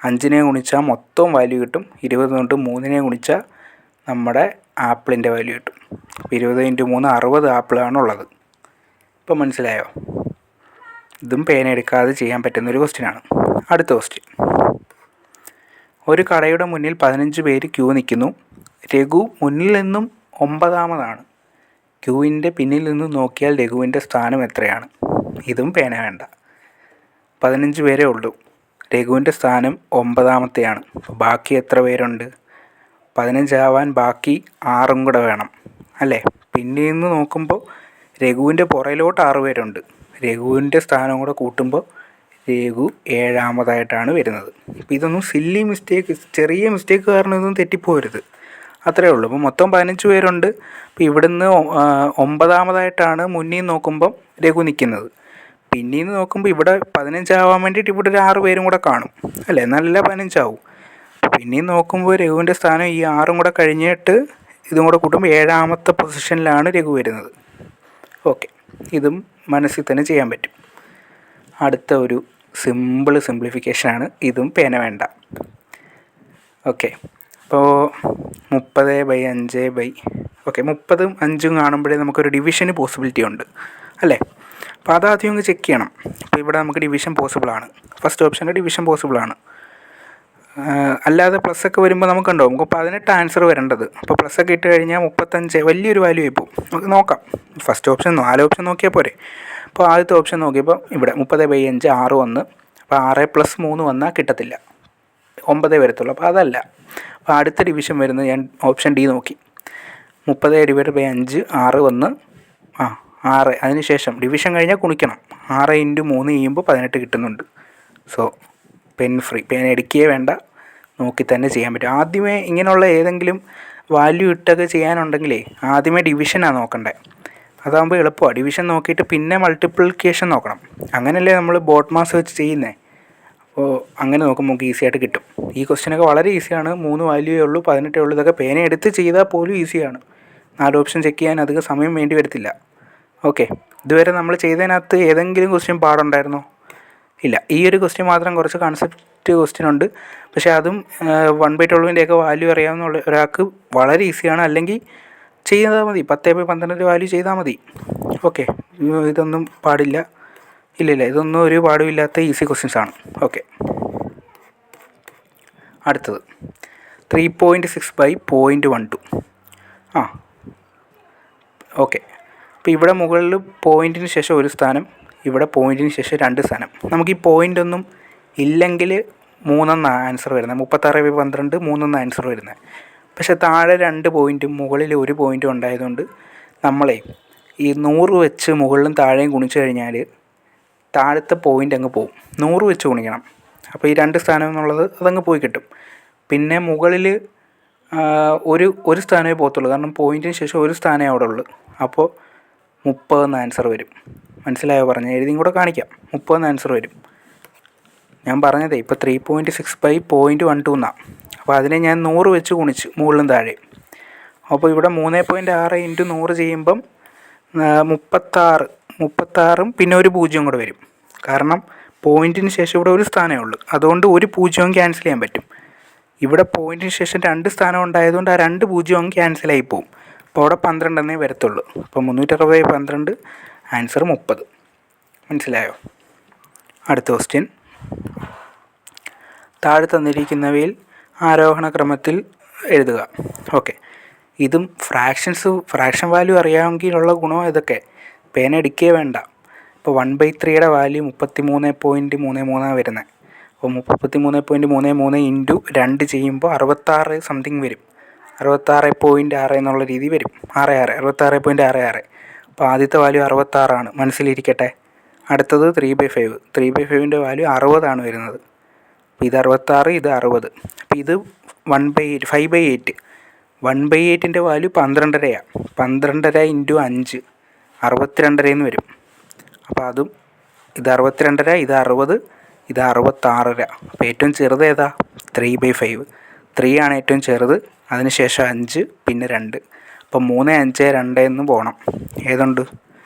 5 ഗുണിച്ചാൽ മൊത്തം വാല്യൂ കിട്ടും. 20 കൊണ്ട് 3 ഗുണിച്ചാൽ നമ്മുടെ ആപ്പിളിൻ്റെ വാല്യൂ കിട്ടും. 20 × 3 60 ആപ്പിളാണുള്ളത്. ഇപ്പം മനസ്സിലായോ? ഇതും പേന എടുക്കാതെ ചെയ്യാൻ പറ്റുന്നൊരു ക്വസ്റ്റ്യനാണ്. അടുത്ത ക്വസ്റ്റ്യൻ. ഒരു കടയുടെ മുന്നിൽ 15 പേര് ക്യൂ നിൽക്കുന്നു. രഘു മുന്നിൽ നിന്നും 9ാമതാണ്. ക്യൂവിൻ്റെ പിന്നിൽ നിന്നും നോക്കിയാൽ രഘുവിൻ്റെ സ്ഥാനം എത്രയാണ്? ഇതും പേന വേണ്ട. 15 പേരേ ഉള്ളൂ. രഘുവിൻ്റെ സ്ഥാനം 9ാമത്തെയാണ്. ബാക്കി എത്ര പേരുണ്ട്? 15 ആവാൻ ബാക്കി 6 കൂടെ വേണം അല്ലേ? പിന്നിൽ നിന്ന് നോക്കുമ്പോൾ രഘുവിൻ്റെ പുറയിലോട്ട് 6 പേരുണ്ട്. രഘുവിൻ്റെ സ്ഥാനം കൂടെ കൂട്ടുമ്പോൾ രഘു 7ാമതായിട്ടാണ് വരുന്നത്. അപ്പോൾ ഇതൊന്നും സില്ലി മിസ്റ്റേക്ക്, ചെറിയ മിസ്റ്റേക്ക് കാരണം ഇതൊന്നും തെറ്റിപ്പോരുത്. അത്രയേ ഉള്ളൂ. അപ്പോൾ മൊത്തം 15 പേരുണ്ട്. അപ്പോൾ ഇവിടുന്ന് 9ാമതായിട്ടാണ് മുന്നിൽ നോക്കുമ്പം രഘു നിൽക്കുന്നത്. പിന്നിൽ നിന്ന് നോക്കുമ്പോൾ ഇവിടെ 15 ആവാൻ വേണ്ടിയിട്ട് ഇവിടെ ഒരു 6 പേരും കൂടെ കാണും അല്ലേ? നല്ല 15 ആവും. പിന്നിൽ നോക്കുമ്പോൾ രഘുവിൻ്റെ സ്ഥാനം ഈ 6 കൂടെ കഴിഞ്ഞിട്ട് ഇതും കൂടെ കൂട്ടുമ്പോൾ 7ാമത്തെ പൊസിഷനിലാണ് രഘു വരുന്നത്. ഓക്കെ, ഇതും മനസ്സിൽ തന്നെ ചെയ്യാൻ പറ്റും. അടുത്ത ഒരു സിംപ്ലിഫിക്കേഷനാണ്. ഇതും പേന വേണ്ട. ഓക്കെ, അപ്പോൾ 30/5 ഓക്കെ, 30ഉം 5ഉം കാണുമ്പോഴേ നമുക്കൊരു ഡിവിഷന് പോസിബിലിറ്റി ഉണ്ട് അല്ലേ? അപ്പോൾ അതാദ്യം ഒന്ന് ചെക്ക് ചെയ്യണം. അപ്പോൾ ഇവിടെ നമുക്ക് ഡിവിഷൻ പോസിബിളാണ്. ഫസ്റ്റ് ഓപ്ഷൻ്റെ ഡിവിഷൻ പോസിബിളാണ്. അല്ലാതെ പ്ലസ്സൊക്കെ വരുമ്പോൾ നമുക്കുണ്ടോ? നമുക്ക് 18 ആൻസർ വരേണ്ടത്. അപ്പോൾ പ്ലസ്സൊക്കെ ഇട്ട് കഴിഞ്ഞാൽ 35 വലിയൊരു വാല്യൂ ആയിപ്പോൾ. നമുക്ക് നോക്കാം. ഫസ്റ്റ് ഓപ്ഷൻ 4 ഓപ്ഷൻ നോക്കിയാൽ പോരെ. അപ്പോൾ ആദ്യത്തെ ഓപ്ഷൻ നോക്കിയപ്പോൾ ഇവിടെ 30/5 6 വന്ന്. അപ്പോൾ 6 + 3 വന്നാൽ കിട്ടത്തില്ല, 9 വരത്തുള്ളൂ. അപ്പോൾ അതല്ല. അപ്പോൾ അടുത്ത ഡിവിഷൻ വരുന്നത് ഞാൻ ഓപ്ഷൻ ഡി നോക്കി. 30/5 6 വന്ന് 6. അതിനുശേഷം ഡിവിഷൻ കഴിഞ്ഞാൽ ഗുണിക്കണം. 6 × 3 ചെയ്യുമ്പോൾ 18 കിട്ടുന്നുണ്ട്. സോ പെൻ ഫ്രീ, പേന എടുക്കുകയേ വേണ്ട, നോക്കി തന്നെ ചെയ്യാൻ പറ്റും. ആദ്യമേ ഇങ്ങനെയുള്ള ഏതെങ്കിലും വാല്യൂ ഇട്ടൊക്കെ ചെയ്യാനുണ്ടെങ്കിലേ ആദ്യമേ ഡിവിഷനാണ് നോക്കണ്ടേ. അതാകുമ്പോൾ എളുപ്പമാണ്. ഡിവിഷൻ നോക്കിയിട്ട് പിന്നെ മൾട്ടിപ്ലിക്കേഷൻ നോക്കണം. അങ്ങനെയല്ലേ നമ്മൾ ബോട്ട് മാസ് വെച്ച് ചെയ്യുന്നത്. അപ്പോൾ അങ്ങനെ നോക്കുമ്പോൾ നമുക്ക് ഈസി ആയിട്ട് കിട്ടും. ഈ ക്വസ്റ്റ്യനൊക്കെ വളരെ ഈസിയാണ്. 3 വാല്യൂയേ ഉള്ളൂ, 18 ഉള്ളൂ. ഇതൊക്കെ പേന എടുത്ത് ചെയ്താൽ പോലും ഈസിയാണ്. 4 ഓപ്ഷൻ ചെക്ക് ചെയ്യാൻ അധികം സമയം വേണ്ടി വരത്തില്ല. ഓക്കെ, ഇതുവരെ നമ്മൾ ചെയ്തതിനകത്ത് ഏതെങ്കിലും ക്വസ്റ്റ്യൻ പാടുണ്ടായിരുന്നോ? ഇല്ല. ഈ ഒരു ക്വസ്റ്റ്യൻ മാത്രം കുറച്ച് കൺസെപ്റ്റ് ക്വസ്റ്റ്യൻ ഉണ്ട്. പക്ഷേ അതും 1/12ൻ്റെയൊക്കെ വാല്യൂ അറിയാവുന്ന ഒരാൾക്ക് വളരെ ഈസിയാണ്. അല്ലെങ്കിൽ ചെയ്താൽ മതി, 10/12 വാല്യൂ ചെയ്താൽ മതി. ഓക്കെ, ഇതൊന്നും പാടില്ല. ഇല്ല, ഇതൊന്നും ഒരു പാടുമില്ലാത്ത ഈസി ക്വസ്റ്റ്യൻസാണ്. ഓക്കെ, അടുത്തത് 3.6/0.12. ഓക്കെ, അപ്പോൾ ഇവിടെ മുകളിൽ പോയിൻറ്റിന് ശേഷം ഒരു സ്ഥാനം, ഇവിടെ പോയിൻറ്റിന് ശേഷം 2 സ്ഥാനം. നമുക്ക് ഈ പോയിൻ്റ് ഒന്നും ഇല്ലെങ്കിൽ 3 ആൻസർ വരുന്നത്. 36/12 3 ആൻസർ വരുന്നത്. പക്ഷേ താഴെ 2 പോയിൻറ്റും മുകളിൽ 1 പോയിൻറ്റും ഉണ്ടായതുകൊണ്ട് നമ്മളെ ഈ 100 വെച്ച് മുകളിലും താഴെയും ഗുണിച്ച് കഴിഞ്ഞാൽ താഴത്തെ പോയിൻ്റ് അങ്ങ് പോവും. 100 വെച്ച് ഗുണിക്കണം. അപ്പോൾ ഈ 2 സ്ഥാനം എന്നുള്ളത് അതങ്ങ് പോയി കിട്ടും. പിന്നെ മുകളിൽ ഒരു സ്ഥാനമേ പോകത്തുള്ളൂ. കാരണം പോയിൻറ്റിന് ശേഷം ഒരു സ്ഥാനമേ അവിടെ ഉള്ളൂ. അപ്പോൾ 30 ആൻസർ വരും. മനസ്സിലായോ? പറഞ്ഞ് എഴുതിയും കൂടെ കാണിക്കാം. 30 ആൻസർ വരും. ഞാൻ പറഞ്ഞതേ ഇപ്പോൾ 3.6/0.12 എന്നാണ്. അപ്പോൾ അതിനെ ഞാൻ 100 വെച്ച് ഗുണിച്ച് മുകളിലും താഴെ. അപ്പോൾ ഇവിടെ 3.6 × 100 ചെയ്യുമ്പം 36 പിന്നെ ഒരു 0 കൂടെ വരും. കാരണം പോയിൻറ്റിന് ശേഷം ഇവിടെ ഒരു സ്ഥാനമേ ഉള്ളൂ. അതുകൊണ്ട് ഒരു 0 ക്യാൻസൽ ചെയ്യാൻ പറ്റും. ഇവിടെ പോയിൻറ്റിന് ശേഷം 2 സ്ഥാനം ഉണ്ടായതുകൊണ്ട് ആ 2 0 ക്യാൻസലായി പോവും. അപ്പോൾ അവിടെ 12 വരത്തുള്ളൂ. അപ്പോൾ 360/12 ആൻസർ 30. മനസ്സിലായോ? അടുത്ത ക്വസ്റ്റ്യൻ. താഴെ തന്നിരിക്കുന്നവയിൽ ആരോഹണ ക്രമത്തിൽ എഴുതുക. ഓക്കെ, ഇതും ഫ്രാക്ഷൻ വാല്യൂ അറിയാമെങ്കിലുള്ള ഗുണം ഇതൊക്കെ. പേന എടുക്കുകയേ വേണ്ട. ഇപ്പോൾ 1/3യുടെ വാല്യൂ 33.33 വരുന്നത്. അപ്പോൾ 33.33 ഇൻറ്റു 2 ചെയ്യുമ്പോൾ 66 സംതിങ് വരും. 66.6 എന്നുള്ള രീതി വരും. 66.66. അപ്പോൾ ആദ്യത്തെ വാല്യൂ 66 മനസ്സിലിരിക്കട്ടെ. അടുത്തത് 3/5. 3/5ൻ്റെ വാല്യൂ 60 വരുന്നത്. അപ്പോൾ ഇത് 66, ഇത് 60. അപ്പോൾ ഇത് 5/8. 1/8ൻ്റെ വാല്യൂ 12.5 ഇൻറ്റു 5 62 വരും. അപ്പോൾ അതും ഇത് 62.5, ഇത് 60, ഇത് 66. അപ്പോൾ ഏറ്റവും ചെറുത് ഏതാ? 3/5. 3 ആണ് ഏറ്റവും ചെറുത്, അതിനുശേഷം 5, പിന്നെ 2. അപ്പോൾ 3, 5, 2 എന്ന് പോകണം. ഏതുണ്ട്?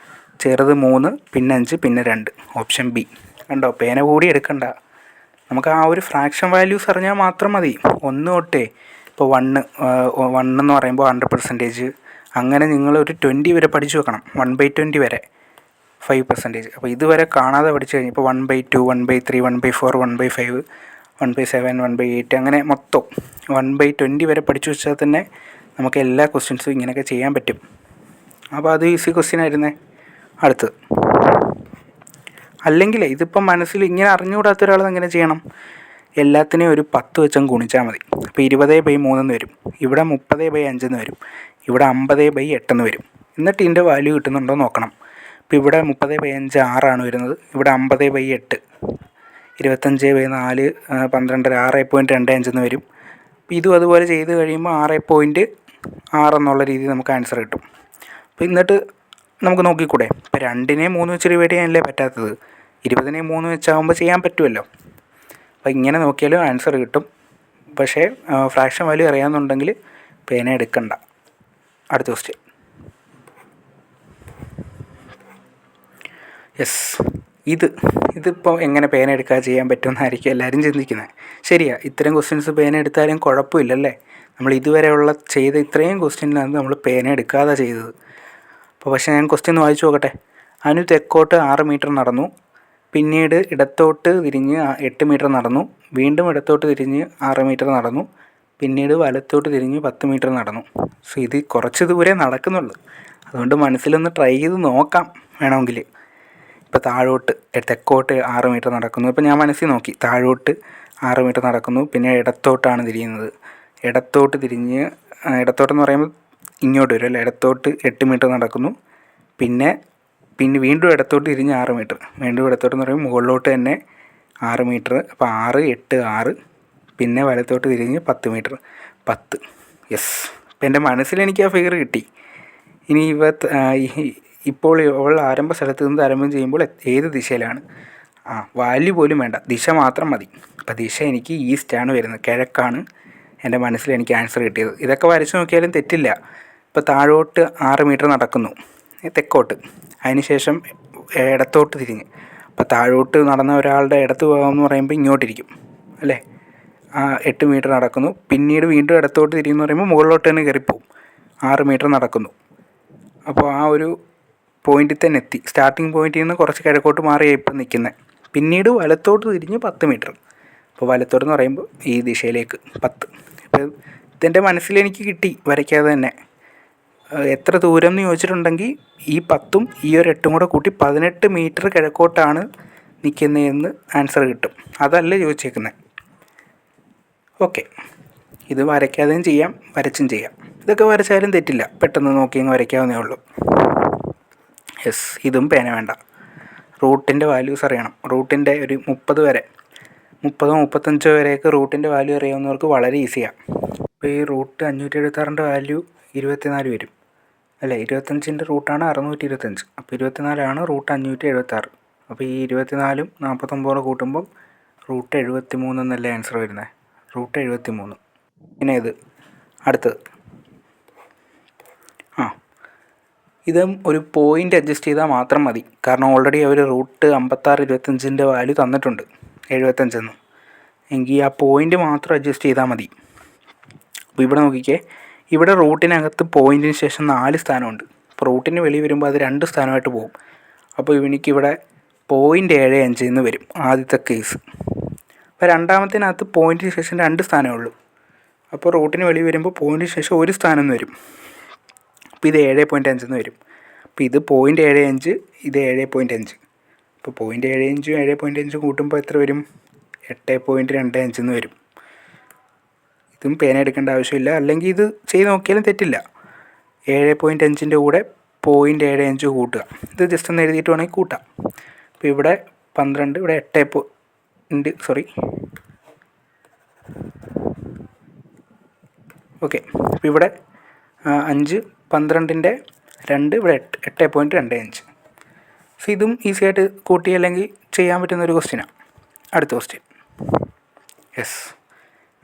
ചെറുത് 3, പിന്നെ 5, പിന്നെ 2. Option B. കണ്ടോ? പേന കൂടി എടുക്കണ്ട, നമുക്ക് ആ ഒരു ഫ്രാക്ഷൻ വാല്യൂസ് അറിഞ്ഞാൽ മാത്രം മതി. 1 തൊട്ടേ ഇപ്പോൾ 1 എന്ന് പറയുമ്പോൾ 100%, അങ്ങനെ നിങ്ങളൊരു 20 വരെ പഠിച്ചു വെക്കണം. 1/20 വരെ 5%. അപ്പോൾ ഇതുവരെ കാണാതെ പഠിച്ചു കഴിഞ്ഞ് ഇപ്പോൾ 1/2, 1/3, 1/4, 1/5, 1/7, 1/8 അങ്ങനെ മൊത്തം 1/20 വരെ പഠിച്ചു വെച്ചാൽ തന്നെ നമുക്ക് എല്ലാ ക്വസ്റ്റ്യൻസും ഇങ്ങനെയൊക്കെ ചെയ്യാൻ പറ്റും. അപ്പോൾ അത് ഈസി ക്വസ്റ്റ്യൻ ആയിരുന്നേ. അടുത്തത്, അല്ലെങ്കിൽ ഇതിപ്പം മനസ്സിൽ ഇങ്ങനെ അറിഞ്ഞുകൂടാത്ത ഒരാൾ എങ്ങനെ ചെയ്യണം? എല്ലാത്തിനെയും ഒരു 10 വെച്ചങ്ങ് ഗുണിച്ചാൽ മതി. അപ്പോൾ 20/3 എന്ന് വരും, ഇവിടെ 30/5 എന്ന് വരും, ഇവിടെ 50/8 എന്ന് വരും. എന്നിട്ട് ഇതിൻ്റെ വാല്യൂ കിട്ടുന്നുണ്ടോ നോക്കണം. ഇപ്പോൾ ഇവിടെ 30/5 6 വരുന്നത്, ഇവിടെ 50/8 25/4 12, 6.25 എന്ന് വരും. അപ്പോൾ ഇതും അതുപോലെ ചെയ്ത് കഴിയുമ്പോൾ 6.6 എന്നുള്ള രീതിയിൽ നമുക്ക് ആൻസർ കിട്ടും. അപ്പോൾ എന്നിട്ട് നമുക്ക് നോക്കിക്കൂടെ? ഇപ്പോൾ 2നെ 3 വെച്ച് ഡിവൈഡ് ചെയ്യാനല്ലേ പറ്റാത്തത്, 20നെ 3 വെച്ചാകുമ്പോൾ ചെയ്യാൻ പറ്റുമല്ലോ. അപ്പോൾ ഇങ്ങനെ നോക്കിയാലും ആൻസർ കിട്ടും. പക്ഷേ ഫ്രാക്ഷൻ വാല്യൂ അറിയാമെന്നുണ്ടെങ്കിൽ പേന എടുക്കണ്ട. അടുത്ത ക്വസ്റ്റ്യൻ. ഇതിപ്പോൾ എങ്ങനെ പേന എടുക്കാതെ ചെയ്യാൻ പറ്റുമെന്നായിരിക്കും എല്ലാവരും ചിന്തിക്കുന്നത്. ശരിയാ, ഇത്തരം ക്വസ്റ്റ്യൻസ് പേന എടുത്താലും കുഴപ്പമില്ലല്ലേ. നമ്മൾ ഇതുവരെയുള്ള ചെയ്ത ഇത്രയും ക്വസ്റ്റ്യനിലാണ് നമ്മൾ പേന എടുക്കാതെ ചെയ്തത്. അപ്പോൾ പക്ഷേ ഞാൻ ക്വസ്റ്റ്യൻ വായിച്ചു നോക്കട്ടെ. അനു തെക്കോട്ട് 6 മീറ്റർ നടന്നു, പിന്നീട് ഇടത്തോട്ട് തിരിഞ്ഞ് 8 മീറ്റർ നടന്നു, വീണ്ടും ഇടത്തോട്ട് തിരിഞ്ഞ് 6 മീറ്റർ നടന്നു, പിന്നീട് വലത്തോട്ട് തിരിഞ്ഞ് 10 മീറ്റർ നടന്നു. സോ ഇത് കുറച്ച് ദൂരെ നടക്കുന്നുള്ളൂ, അതുകൊണ്ട് മനസ്സിലൊന്ന് ട്രൈ ചെയ്ത് നോക്കാം വേണമെങ്കിൽ. ഇപ്പോൾ താഴോട്ട് തെക്കോട്ട് 6 മീറ്റർ നടക്കുന്നു. ഇപ്പോൾ ഞാൻ മനസ്സിൽ നോക്കി, താഴോട്ട് 6 മീറ്റർ നടക്കുന്നു, പിന്നെ ഇടത്തോട്ടാണ് തിരിയുന്നത്. ഇടത്തോട്ടെന്ന് പറയുമ്പോൾ ഇങ്ങോട്ട് വരും അല്ലേ. ഇടത്തോട്ട് 8 മീറ്റർ നടക്കുന്നു, പിന്നെ വീണ്ടും ഇടത്തോട്ട് തിരിഞ്ഞ് 6 മീറ്റർ, വീണ്ടും ഇടത്തോട്ടെന്ന് പറയുമ്പോൾ മുകളിലോട്ട് തന്നെ 6 മീറ്റർ. അപ്പോൾ 6, 8, 6, പിന്നെ വലത്തോട്ട് തിരിഞ്ഞ് 10 മീറ്റർ, 10. യെസ്, അപ്പോൾ എൻ്റെ മനസ്സിൽ എനിക്ക് ആ ഫിഗർ കിട്ടി. ഇനി ഇപ്പോൾ അവൾ ആരംഭ സ്ഥലത്ത് നിന്ന് ആരംഭം ചെയ്യുമ്പോൾ ഏത് ദിശയിലാണ്? വാല്യൂ പോലും വേണ്ട, ദിശ മാത്രം മതി. അപ്പോൾ ദിശ എനിക്ക് ഈസ്റ്റാണ് വരുന്നത്, കിഴക്കാണ് എൻ്റെ മനസ്സിൽ എനിക്ക് ആൻസർ കിട്ടിയത്. ഇതൊക്കെ വരച്ച് നോക്കിയാലും തെറ്റില്ല. ഇപ്പോൾ താഴോട്ട് 6 മീറ്റർ നടക്കുന്നു, തെക്കോട്ട്, അതിനുശേഷം ഇടത്തോട്ട് തിരിഞ്ഞ്. അപ്പോൾ താഴോട്ട് നടന്ന ഒരാളുടെ ഇടത്ത് പോകാമെന്ന് പറയുമ്പോൾ ഇങ്ങോട്ടിരിക്കും അല്ലേ. 8 മീറ്റർ നടക്കുന്നു, പിന്നീട് വീണ്ടും ഇടത്തോട്ട് തിരിയുമെന്ന് പറയുമ്പോൾ മുകളിലോട്ട് തന്നെ കയറിപ്പോവും. 6 മീറ്റർ നടക്കുന്നു. അപ്പോൾ ആ ഒരു പോയിന്റിൽ തന്നെ എത്തി. സ്റ്റാർട്ടിങ് പോയിന്റിൽ നിന്ന് കുറച്ച് കിഴക്കോട്ട് മാറിയാണ് ഇപ്പം നിൽക്കുന്നത്. പിന്നീട് വലത്തോട്ട് തിരിഞ്ഞ് 10 മീറ്റർ. അപ്പോൾ വലത്തോട്ടെന്ന് പറയുമ്പോൾ ഈ ദിശയിലേക്ക് 10. ഇപ്പോൾ ഇതെൻ്റെ മനസ്സിൽ എനിക്ക് കിട്ടി വരയ്ക്കാതെ തന്നെ. എത്ര ദൂരം എന്ന് ചോദിച്ചിട്ടുണ്ടെങ്കിൽ ഈ 10ഉം ഈ ഒരു 8ഉം കൂടെ കൂട്ടി 18 മീറ്റർ കിഴക്കോട്ടാണ് നിൽക്കുന്നതെന്ന് ആൻസർ കിട്ടും. അതല്ല ചോദിച്ചേക്കുന്നത്. ഓക്കെ, ഇത് വരയ്ക്കാതെയും ചെയ്യാം, വരച്ചും ചെയ്യാം. ഇതൊക്കെ വരച്ചാലും തെറ്റില്ല, പെട്ടെന്ന് നോക്കി അങ്ങ് വരയ്ക്കാവുന്നേ ഉള്ളൂ. യെസ്, ഇതും പേന വേണ്ട. റൂട്ടിൻ്റെ വാല്യൂസ് അറിയണം. റൂട്ടിൻ്റെ ഒരു 30 വരെ, 30, 35 വരെയൊക്കെ റൂട്ടിൻ്റെ വാല്യൂ അറിയാവുന്നവർക്ക് വളരെ ഈസിയാണ്. ഇപ്പോൾ ഈ റൂട്ട് 576ൻ്റെ വാല്യൂ 24 വരും അല്ലേ. 25ൻ്റെ റൂട്ടാണ് 625. അപ്പോൾ 24ആണ് റൂട്ട് 576. അപ്പോൾ ഈ 24ഉം 49 കൂട്ടുമ്പം റൂട്ട് 73 എന്നല്ലേ ആൻസർ വരുന്നത്. റൂട്ട് 73. പിന്നെ ഇത് അടുത്തത്. ഇതും ഒരു പോയിൻ്റ് അഡ്ജസ്റ്റ് ചെയ്താൽ മാത്രം മതി. കാരണം ഓൾറെഡി അവർ റൂട്ട് 56, 25ൻ്റെ വാല്യൂ തന്നിട്ടുണ്ട് 75 എങ്കിൽ ആ പോയിൻ്റ് മാത്രം അഡ്ജസ്റ്റ് ചെയ്താൽ മതി. അപ്പോൾ ഇവിടെ നോക്കിക്കേ, ഇവിടെ റൂട്ടിനകത്ത് പോയിൻറ്റിന് ശേഷം 4 സ്ഥാനമുണ്ട്. അപ്പോൾ റൂട്ടിന് വെളി വരുമ്പോൾ അത് 2 സ്ഥാനമായിട്ട് പോകും. അപ്പോൾ എനിക്കിവിടെ 0.75 എന്ന് വരും ആദ്യത്തെ കേസ്. അപ്പോൾ രണ്ടാമത്തിനകത്ത് പോയിൻറ്റിന് ശേഷം 2 സ്ഥാനമേ ഉള്ളൂ. അപ്പോൾ റൂട്ടിന് വെളി വരുമ്പോൾ പോയിൻറ്റിന് ശേഷം 1 സ്ഥാനം എന്ന് വരും. അപ്പോൾ ഇത് 7.5 എന്ന് വരും. അപ്പോൾ ഇത് 0.75, ഇത് 7.5. അപ്പോൾ 0.75 7.5 കൂട്ടുമ്പോൾ എത്ര വരും? 8.25 എന്ന് വരും. ഇതും പേന എടുക്കേണ്ട ആവശ്യമില്ല, അല്ലെങ്കിൽ ഇത് ചെയ്ത് നോക്കിയാലും തെറ്റില്ല. 7.5ൻ്റെ കൂടെ 0.75 കൂട്ടുക. ഇത് ജസ്റ്റ് ഒന്ന് എഴുതിയിട്ട് വേണമെങ്കിൽ കൂട്ടാം. അപ്പോൾ ഇവിടെ 12, ഇവിടെ 8 ഓക്കെ. അപ്പോൾ ഇവിടെ 5, 12ൻ്റെ 2, ഇവിടെ 8.25. സോ ഇതും ഈസി ആയിട്ട് കൂട്ടി അല്ലെങ്കിൽ ചെയ്യാൻ പറ്റുന്ന ഒരു ക്വസ്റ്റ്യനാണ്. അടുത്ത ക്വസ്റ്റ്യൻ. യെസ്,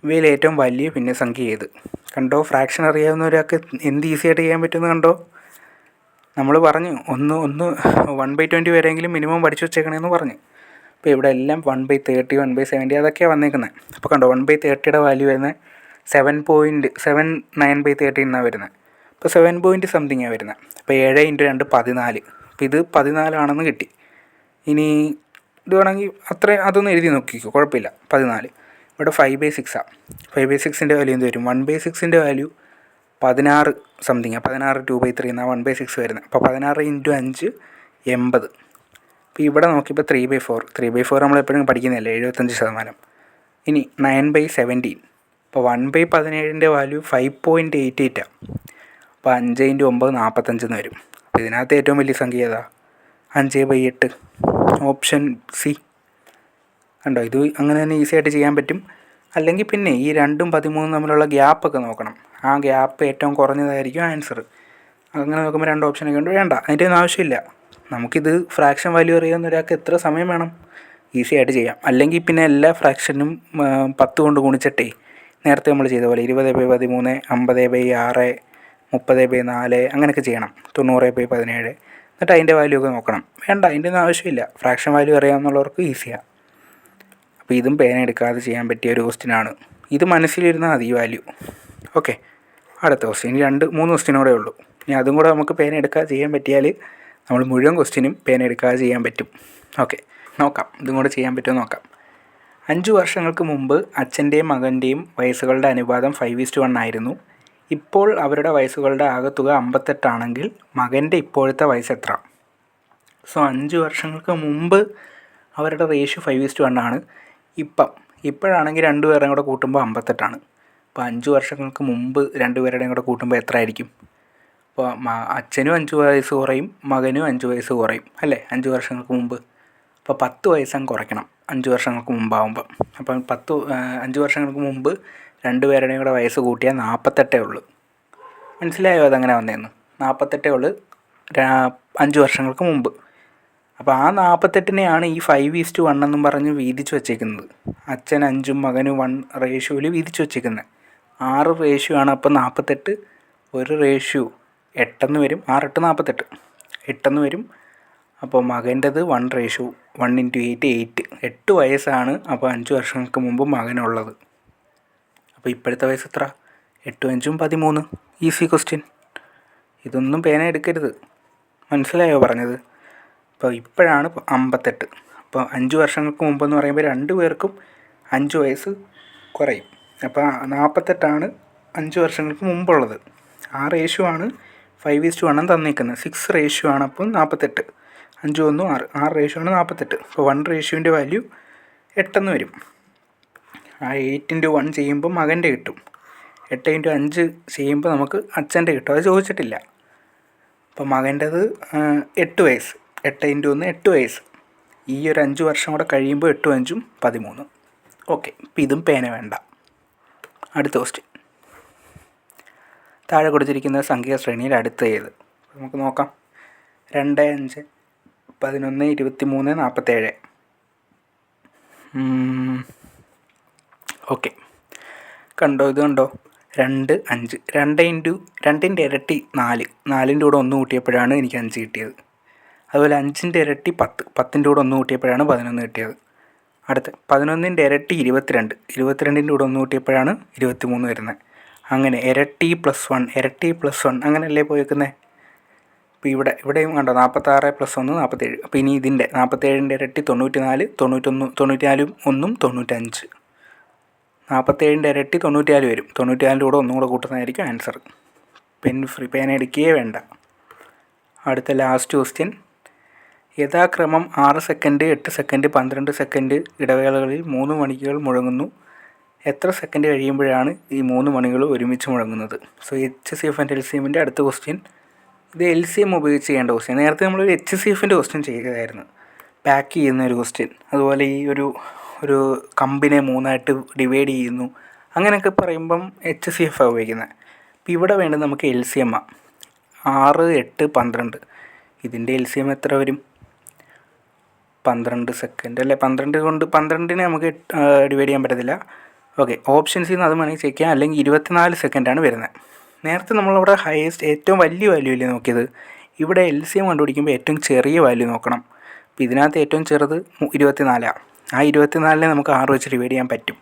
ഇവയിൽ ഏറ്റവും വലിയ ഭിന്നസംഖ്യ ഏത്? കണ്ടോ, ഫ്രാക്ഷൻ അറിയാവുന്ന ഒരാൾക്ക് എന്ത് ഈസി ആയിട്ട് ചെയ്യാൻ പറ്റുമെന്ന് കണ്ടോ. നമ്മൾ പറഞ്ഞു ഒന്ന് 1/20 വരെയെങ്കിലും മിനിമം പഠിച്ചു വെച്ചേക്കണമെന്ന് പറഞ്ഞു. അപ്പോൾ ഇവിടെ എല്ലാം 1/30, 1/70 അതൊക്കെയാണ് വന്നേക്കുന്നത്. അപ്പോൾ കണ്ടോ, 1/30യുടെ വാല്യൂ വരുന്നത് 7.9/30 എന്നാണ് വരുന്നത്. അപ്പോൾ 7 പോയിൻറ്റ് സംതിങ്ങാണ് വരുന്നത്. അപ്പോൾ 7 × 2 14. അപ്പോൾ ഇത് 14 കിട്ടി. ഇനി ഇത് വേണമെങ്കിൽ അതൊന്ന് എഴുതി നോക്കിക്കോ, കുഴപ്പമില്ല. 14. ഇവിടെ 5/6ആണ്. 5/6ൻ്റെ വാല്യൂ എന്ത് വരും? 1/6ൻ്റെ വാല്യൂ 16 സംതിങ്ങാണ്. 16 2/3 എന്നാണ് 1/6 വരുന്നത്. അപ്പോൾ 16 × 5 80. അപ്പോൾ ഇവിടെ നോക്കിയപ്പോൾ 3/4 നമ്മളെപ്പോഴും പഠിക്കുന്നതല്ലേ, 75%. ഇനി 9/17. അപ്പോൾ 1/17ൻ്റെ വാല്യൂ 5.88 ആണ്. അപ്പോൾ 5 × 9 45 വരും. അപ്പോൾ ഇതിനകത്ത് ഏറ്റവും വലിയ സംഖ്യ ഏതാ? 5/8. Option C. കണ്ടോ, ഇത് അങ്ങനെ തന്നെ ഈസി ആയിട്ട് ചെയ്യാൻ പറ്റും. അല്ലെങ്കിൽ പിന്നെ ഈ 2ഉം 13 തമ്മിലുള്ള ഗ്യാപ്പൊക്കെ നോക്കണം. ആ ഗ്യാപ്പ് ഏറ്റവും കുറഞ്ഞതായിരിക്കും ആൻസർ. അങ്ങനെ നോക്കുമ്പോൾ 2 ഓപ്ഷനൊക്കെ ഉണ്ട്. വേണ്ട, അതിൻ്റെ ഒന്നും ആവശ്യമില്ല. നമുക്കിത് ഫ്രാക്ഷൻ വാല്യൂ അറിയാവുന്ന ഒരാൾക്ക് എത്ര സമയം വേണം? ഈസി ആയിട്ട് ചെയ്യാം. അല്ലെങ്കിൽ പിന്നെ എല്ലാ ഫ്രാക്ഷനും 10 കൊണ്ട് ഗുണിച്ചിട്ടേ നേരത്തെ നമ്മൾ ചെയ്ത പോലെ 20/13, 50/6, 30/4 അങ്ങനെയൊക്കെ ചെയ്യണം. 90/17. എന്നിട്ട് അതിൻ്റെ വാല്യൂ ഒക്കെ നോക്കണം. വേണ്ട, അതിൻ്റെ ഒന്നും ആവശ്യമില്ല. ഫ്രാക്ഷൻ വാല്യൂ അറിയാവുന്നവർക്ക് ഈസിയാണ്. അപ്പോൾ ഇതും പേന എടുക്കാതെ ചെയ്യാൻ പറ്റിയ ഒരു ക്വസ്റ്റ്യനാണ്. ഇത് മനസ്സിലിരുന്നാൽ മതി ഈ വാല്യൂ. ഓക്കെ, അടുത്ത ക്വസ്റ്റ്യൻ. ഇനി 3 ക്വസ്റ്റ്യനോടെ ഉള്ളൂ. ഇനി അതും കൂടെ നമുക്ക് പേന എടുക്കാതെ ചെയ്യാൻ പറ്റിയാൽ നമ്മൾ മുഴുവൻ ക്വസ്റ്റ്യനും പേന എടുക്കാതെ ചെയ്യാൻ പറ്റും. ഓക്കെ, നോക്കാം ഇതും കൂടെ ചെയ്യാൻ പറ്റുമോ നോക്കാം. 5 വർഷങ്ങൾക്ക് മുമ്പ് അച്ഛൻ്റെയും മകൻ്റെയും വയസ്സുകളുടെ അനുപാതം 5:1 ആയിരുന്നു. ഇപ്പോൾ അവരുടെ വയസ്സുകളുടെ ആകെത്തുക 58 ആണെങ്കിൽ മകൻ്റെ ഇപ്പോഴത്തെ വയസ്സ് എത്ര? സോ 5 വർഷങ്ങൾക്ക് മുമ്പ് അവരുടെ റേഷ്യോ 5:1 ആണ്. ഇപ്പോഴാണെങ്കിൽ 2 പേരുടെയും കൂടെ കൂട്ടുമ്പോൾ 58 ആണ്. അപ്പോൾ 5 വർഷങ്ങൾക്ക് മുമ്പ് 2 പേരുടെയും കൂടെ കൂട്ടുമ്പോൾ എത്ര ആയിരിക്കും? അപ്പോൾ അച്ഛനും 5 വയസ്സ് കുറയും, മകനും 5 വയസ്സ് കുറയും അല്ലേ, 5 വർഷങ്ങൾക്ക് മുമ്പ്. അപ്പോൾ 10 വയസ്സങ്ങ് കുറയ്ക്കണം 5 വർഷങ്ങൾക്ക് മുമ്പാകുമ്പോൾ. അപ്പം 5 വർഷങ്ങൾക്ക് മുമ്പ് 2 പേരുടെയും കൂടെ വയസ്സ് കൂട്ടിയാൽ 48 ഉള്ളൂ. മനസ്സിലായോ അതങ്ങനെ വന്നതെന്ന്? 48 ഉള്ളൂ 5 വർഷങ്ങൾക്ക് മുമ്പ്. അപ്പോൾ ആ 48നെയാണ് ഈ 5:1 എന്നും പറഞ്ഞ് വീതിച്ച് വെച്ചേക്കുന്നത്. അച്ഛൻ 5ഉം മകനും 1 റേഷ്യോയിൽ വീതിച്ച് വെച്ചേക്കുന്നത്. 6 റേഷ്യോ ആണ്. അപ്പോൾ 48 1 റേഷ്യോ 8 വരും. 6 8 48 8 വരും. അപ്പോൾ മകൻ്റെത് 1 റേഷ്യോ 1 × 8 8 വയസ്സാണ്. അപ്പോൾ 5 വർഷങ്ങൾക്ക് മുമ്പ് മകനുള്ളത്. അപ്പോൾ ഇപ്പോഴത്തെ വയസ്സ് എത്ര? 8 5 13. Easy question. ഇതൊന്നും പേന എടുക്കരുത്. മനസ്സിലായോ പറഞ്ഞത്? അപ്പോൾ ഇപ്പോഴാണ് 58. അപ്പോൾ 5 വർഷങ്ങൾക്ക് മുമ്പെന്ന് പറയുമ്പോൾ 2 പേർക്കും 5 വയസ്സ് കുറയും. അപ്പോൾ 48 5 വർഷങ്ങൾക്ക് മുമ്പുള്ളത്. ആ റേഷ്യോ ആണ് 5:1 തന്നിരിക്കുന്നത്. 6 റേഷ്യോ ആണ്. അപ്പം 48 5 1 6 റേഷ്യോ ആണ് 48. അപ്പോൾ 1 റേഷ്യോൻ്റെ വാല്യൂ 8 വരും. ആ 8 × 1 ചെയ്യുമ്പോൾ മകൻ്റെ കിട്ടും. 8 × 5 ചെയ്യുമ്പോൾ നമുക്ക് അച്ഛൻ്റെ കിട്ടും. അത് ചോദിച്ചിട്ടില്ല. അപ്പോൾ മകൻ്റെത് 8 വയസ്സ്. 8 × 1 8 വയസ്സ്. ഈ ഒരു 5 വർഷം കൂടെ കഴിയുമ്പോൾ 8 5 13. ഓക്കെ, ഇപ്പം ഇതും പേന വേണ്ട. അടുത്ത ക്വസ്റ്റ്യൻ. താഴെ കൊടുത്തിരിക്കുന്ന സംഖ്യാ ശ്രേണിയിൽ അടുത്ത ഏത്? നമുക്ക് നോക്കാം. 2 5 11 23 47. ഓക്കെ, കണ്ടോ, ഇത് കണ്ടോ, 2 5 2 × 2ൻ്റെ ഇരട്ടി 4 4ൻ്റെ കൂടെ 1 കൂട്ടിയപ്പോഴാണ് എനിക്ക് 5 കിട്ടിയത്. അതുപോലെ 5ൻ്റെ ഇരട്ടി 10 10ൻ്റെ കൂടെ 1 കൂട്ടിയപ്പോഴാണ് 11 കിട്ടിയത്. അടുത്ത് 11ൻ്റെ ഇരട്ടി 22 22ൻ്റെ കൂടെ 1 കൂട്ടിയപ്പോഴാണ് 23 വരുന്നത്. അങ്ങനെ ഇരട്ടി +1 ഇരട്ടി +1 അങ്ങനെയല്ലേ പോയേക്കുന്നത്. ഇപ്പോൾ ഇവിടെയും കണ്ടോ 46 + 1 47. അപ്പോൾ ഇനി ഇതിൻ്റെ 47ൻ്റെ ഇരട്ടി 94 94 1 95. 47ൻ്റെ ഇരട്ടി 94 വരും. 94ൻ്റെ കൂടെ 1 കൂടെ കൂട്ടുന്നതായിരിക്കും ആൻസർ. പേന എടുക്കുകയേ വേണ്ട. അടുത്ത ലാസ്റ്റ് ക്വസ്റ്റ്യൻ. യഥാക്രമം 6 സെക്കൻഡ് 8 സെക്കൻഡ് 12 സെക്കൻഡ് ഇടവേളകളിൽ 3 മണികൾ മുഴങ്ങുന്നു. എത്ര സെക്കൻഡ് കഴിയുമ്പോഴാണ് ഈ 3 മണികൾ ഒരുമിച്ച് മുഴങ്ങുന്നത്? സോ HCF ആൻഡ് LCMൻ്റെ അടുത്ത ക്വസ്റ്റ്യൻ. ഇത് LCM ഉപയോഗിച്ച് ചെയ്യേണ്ട ക്വസ്റ്റ്യൻ. നേരത്തെ നമ്മളൊരു HCFൻ്റെ ക്വസ്റ്റ്യൻ ചെയ്തതായിരുന്നു, പാക്ക് ചെയ്യുന്ന ഒരു ക്വസ്റ്റ്യൻ. അതുപോലെ ഈ ഒരു കമ്പിനെ 3ആയിട്ട് ഡിവൈഡ് ചെയ്യുന്നു, അങ്ങനെയൊക്കെ പറയുമ്പം HCF ആണ് ഉപയോഗിക്കുന്നത്. അപ്പോൾ ഇവിടെ വേണ്ടത് നമുക്ക് LCM ആണ്. 6 8 12. ഇതിൻ്റെ LCM എത്ര വരും? 12 സെക്കൻഡ് അല്ലേ, 12 കൊണ്ട് 12നെ നമുക്ക് ഡിവൈഡ് ചെയ്യാൻ പറ്റത്തില്ല. ഓക്കെ, ഓപ്ഷൻസിൽ നിന്ന് അത് വേണമെങ്കിൽ ചെക്ക് ചെയ്യാം. അല്ലെങ്കിൽ 24 സെക്കൻഡാണ് വരുന്നത്. നേരത്തെ നമ്മളിവിടെ ഹയസ്റ്റ് ഏറ്റവും വലിയ വാല്യൂ അല്ലേ നോക്കിയത്. ഇവിടെ LCM കണ്ടുപിടിക്കുമ്പോൾ ഏറ്റവും ചെറിയ വാല്യൂ നോക്കണം. അപ്പോൾ ഇതിനകത്ത് ഏറ്റവും ചെറുത് 24. ആ 24നെ നമുക്ക് 6 വെച്ച് ഡിവൈഡ് ചെയ്യാൻ പറ്റും.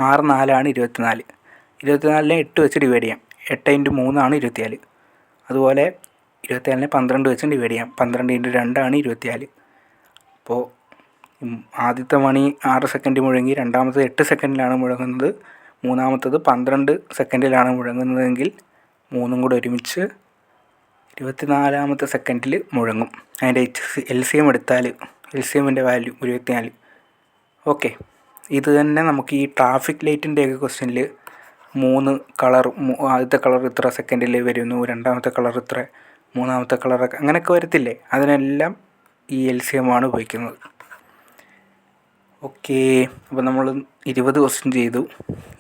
6 4 24. 24നെ 8 വെച്ച് ഡിവൈഡ് ചെയ്യാം. 8 × 3 ആണ് 24. അതുപോലെ 24നെ 12 വെച്ച് ഡിവൈഡ് ചെയ്യാം. 12 × 2 ആണ് 24. അപ്പോൾ ആദ്യത്തെ മണി 6 സെക്കൻഡ് മുഴങ്ങി, രണ്ടാമത്തത് 8 സെക്കൻഡിലാണ് മുഴങ്ങുന്നത്, മൂന്നാമത്തത് 12 സെക്കൻഡിലാണ് മുഴങ്ങുന്നതെങ്കിൽ മൂന്നും കൂടെ ഒരുമിച്ച് 24ാമത്തെ സെക്കൻഡിൽ മുഴങ്ങും. അതിൻ്റെ LCM എടുത്താൽ LCMൻ്റെ വാല്യൂ 24. ഓക്കെ, ഇത് തന്നെ നമുക്ക് ഈ ട്രാഫിക് ലൈറ്റിൻ്റെയൊക്കെ ക്വസ്റ്റ്യനിൽ 3 കളർ, ആദ്യത്തെ കളർ ഇത്ര സെക്കൻഡിൽ വരുന്നു, രണ്ടാമത്തെ കളർ ഇത്ര, മൂന്നാമത്തെ കളറൊക്കെ അങ്ങനെയൊക്കെ വരത്തില്ലേ, അതിനെല്ലാം ഈ LCM ആണ് ഉപയോഗിക്കുന്നത്. ഓക്കെ, അപ്പോൾ നമ്മൾ 20 ക്വസ്റ്റ്യൻ ചെയ്തു.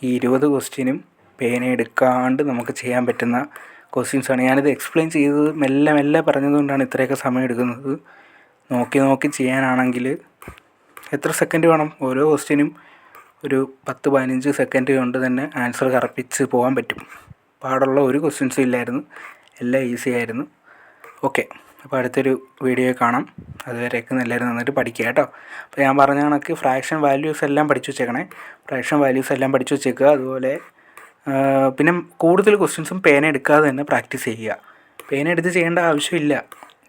ഈ 20 ക്വസ്റ്റ്യനും പേന എടുക്കാണ്ട് നമുക്ക് ചെയ്യാൻ പറ്റുന്ന ക്വസ്റ്റ്യൻസാണ്. ഞാനിത് എക്സ്പ്ലെയിൻ ചെയ്തത് മെല്ലെ മെല്ലെ പറഞ്ഞതുകൊണ്ടാണ് ഇത്രയൊക്കെ സമയം എടുക്കുന്നത്. നോക്കി ചെയ്യാനാണെങ്കിൽ എത്ര സെക്കൻഡ് വേണം? ഓരോ ക്വസ്റ്റ്യനും ഒരു 10-15 സെക്കൻഡ് കൊണ്ട് തന്നെ ആൻസർ കറപ്പിച്ച് പോകാൻ പറ്റും. പാടുള്ള ഒരു ക്വസ്റ്റ്യൻസും ഇല്ലായിരുന്നു, എല്ലാം ഈസി ആയിരുന്നു. ഓക്കെ, അപ്പോൾ അടുത്തൊരു വീഡിയോ കാണാം. അതുവരെയൊക്കെ എല്ലാവരും നന്നായിട്ട് പഠിക്കുക കേട്ടോ. അപ്പോൾ ഞാൻ പറഞ്ഞ കണക്ക് ഫ്രാക്ഷൻ വാല്യൂസ് എല്ലാം പഠിച്ചു വെച്ചേക്കണേ. ഫ്രാക്ഷൻ വാല്യൂസ് എല്ലാം പഠിച്ചു വെച്ചേക്കുക. അതുപോലെ പിന്നെ കൂടുതൽ ക്വസ്റ്റ്യൻസും പേന എടുക്കാതെ തന്നെ പ്രാക്ടീസ് ചെയ്യുക. പേന എടുത്ത് ചെയ്യേണ്ട ആവശ്യമില്ല.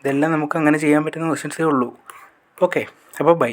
ഇതെല്ലാം നമുക്ക് അങ്ങനെ ചെയ്യാൻ പറ്റുന്ന ക്വസ്റ്റ്യൻസേ ഉള്ളൂ. ഓക്കെ, അപ്പോൾ ബൈ.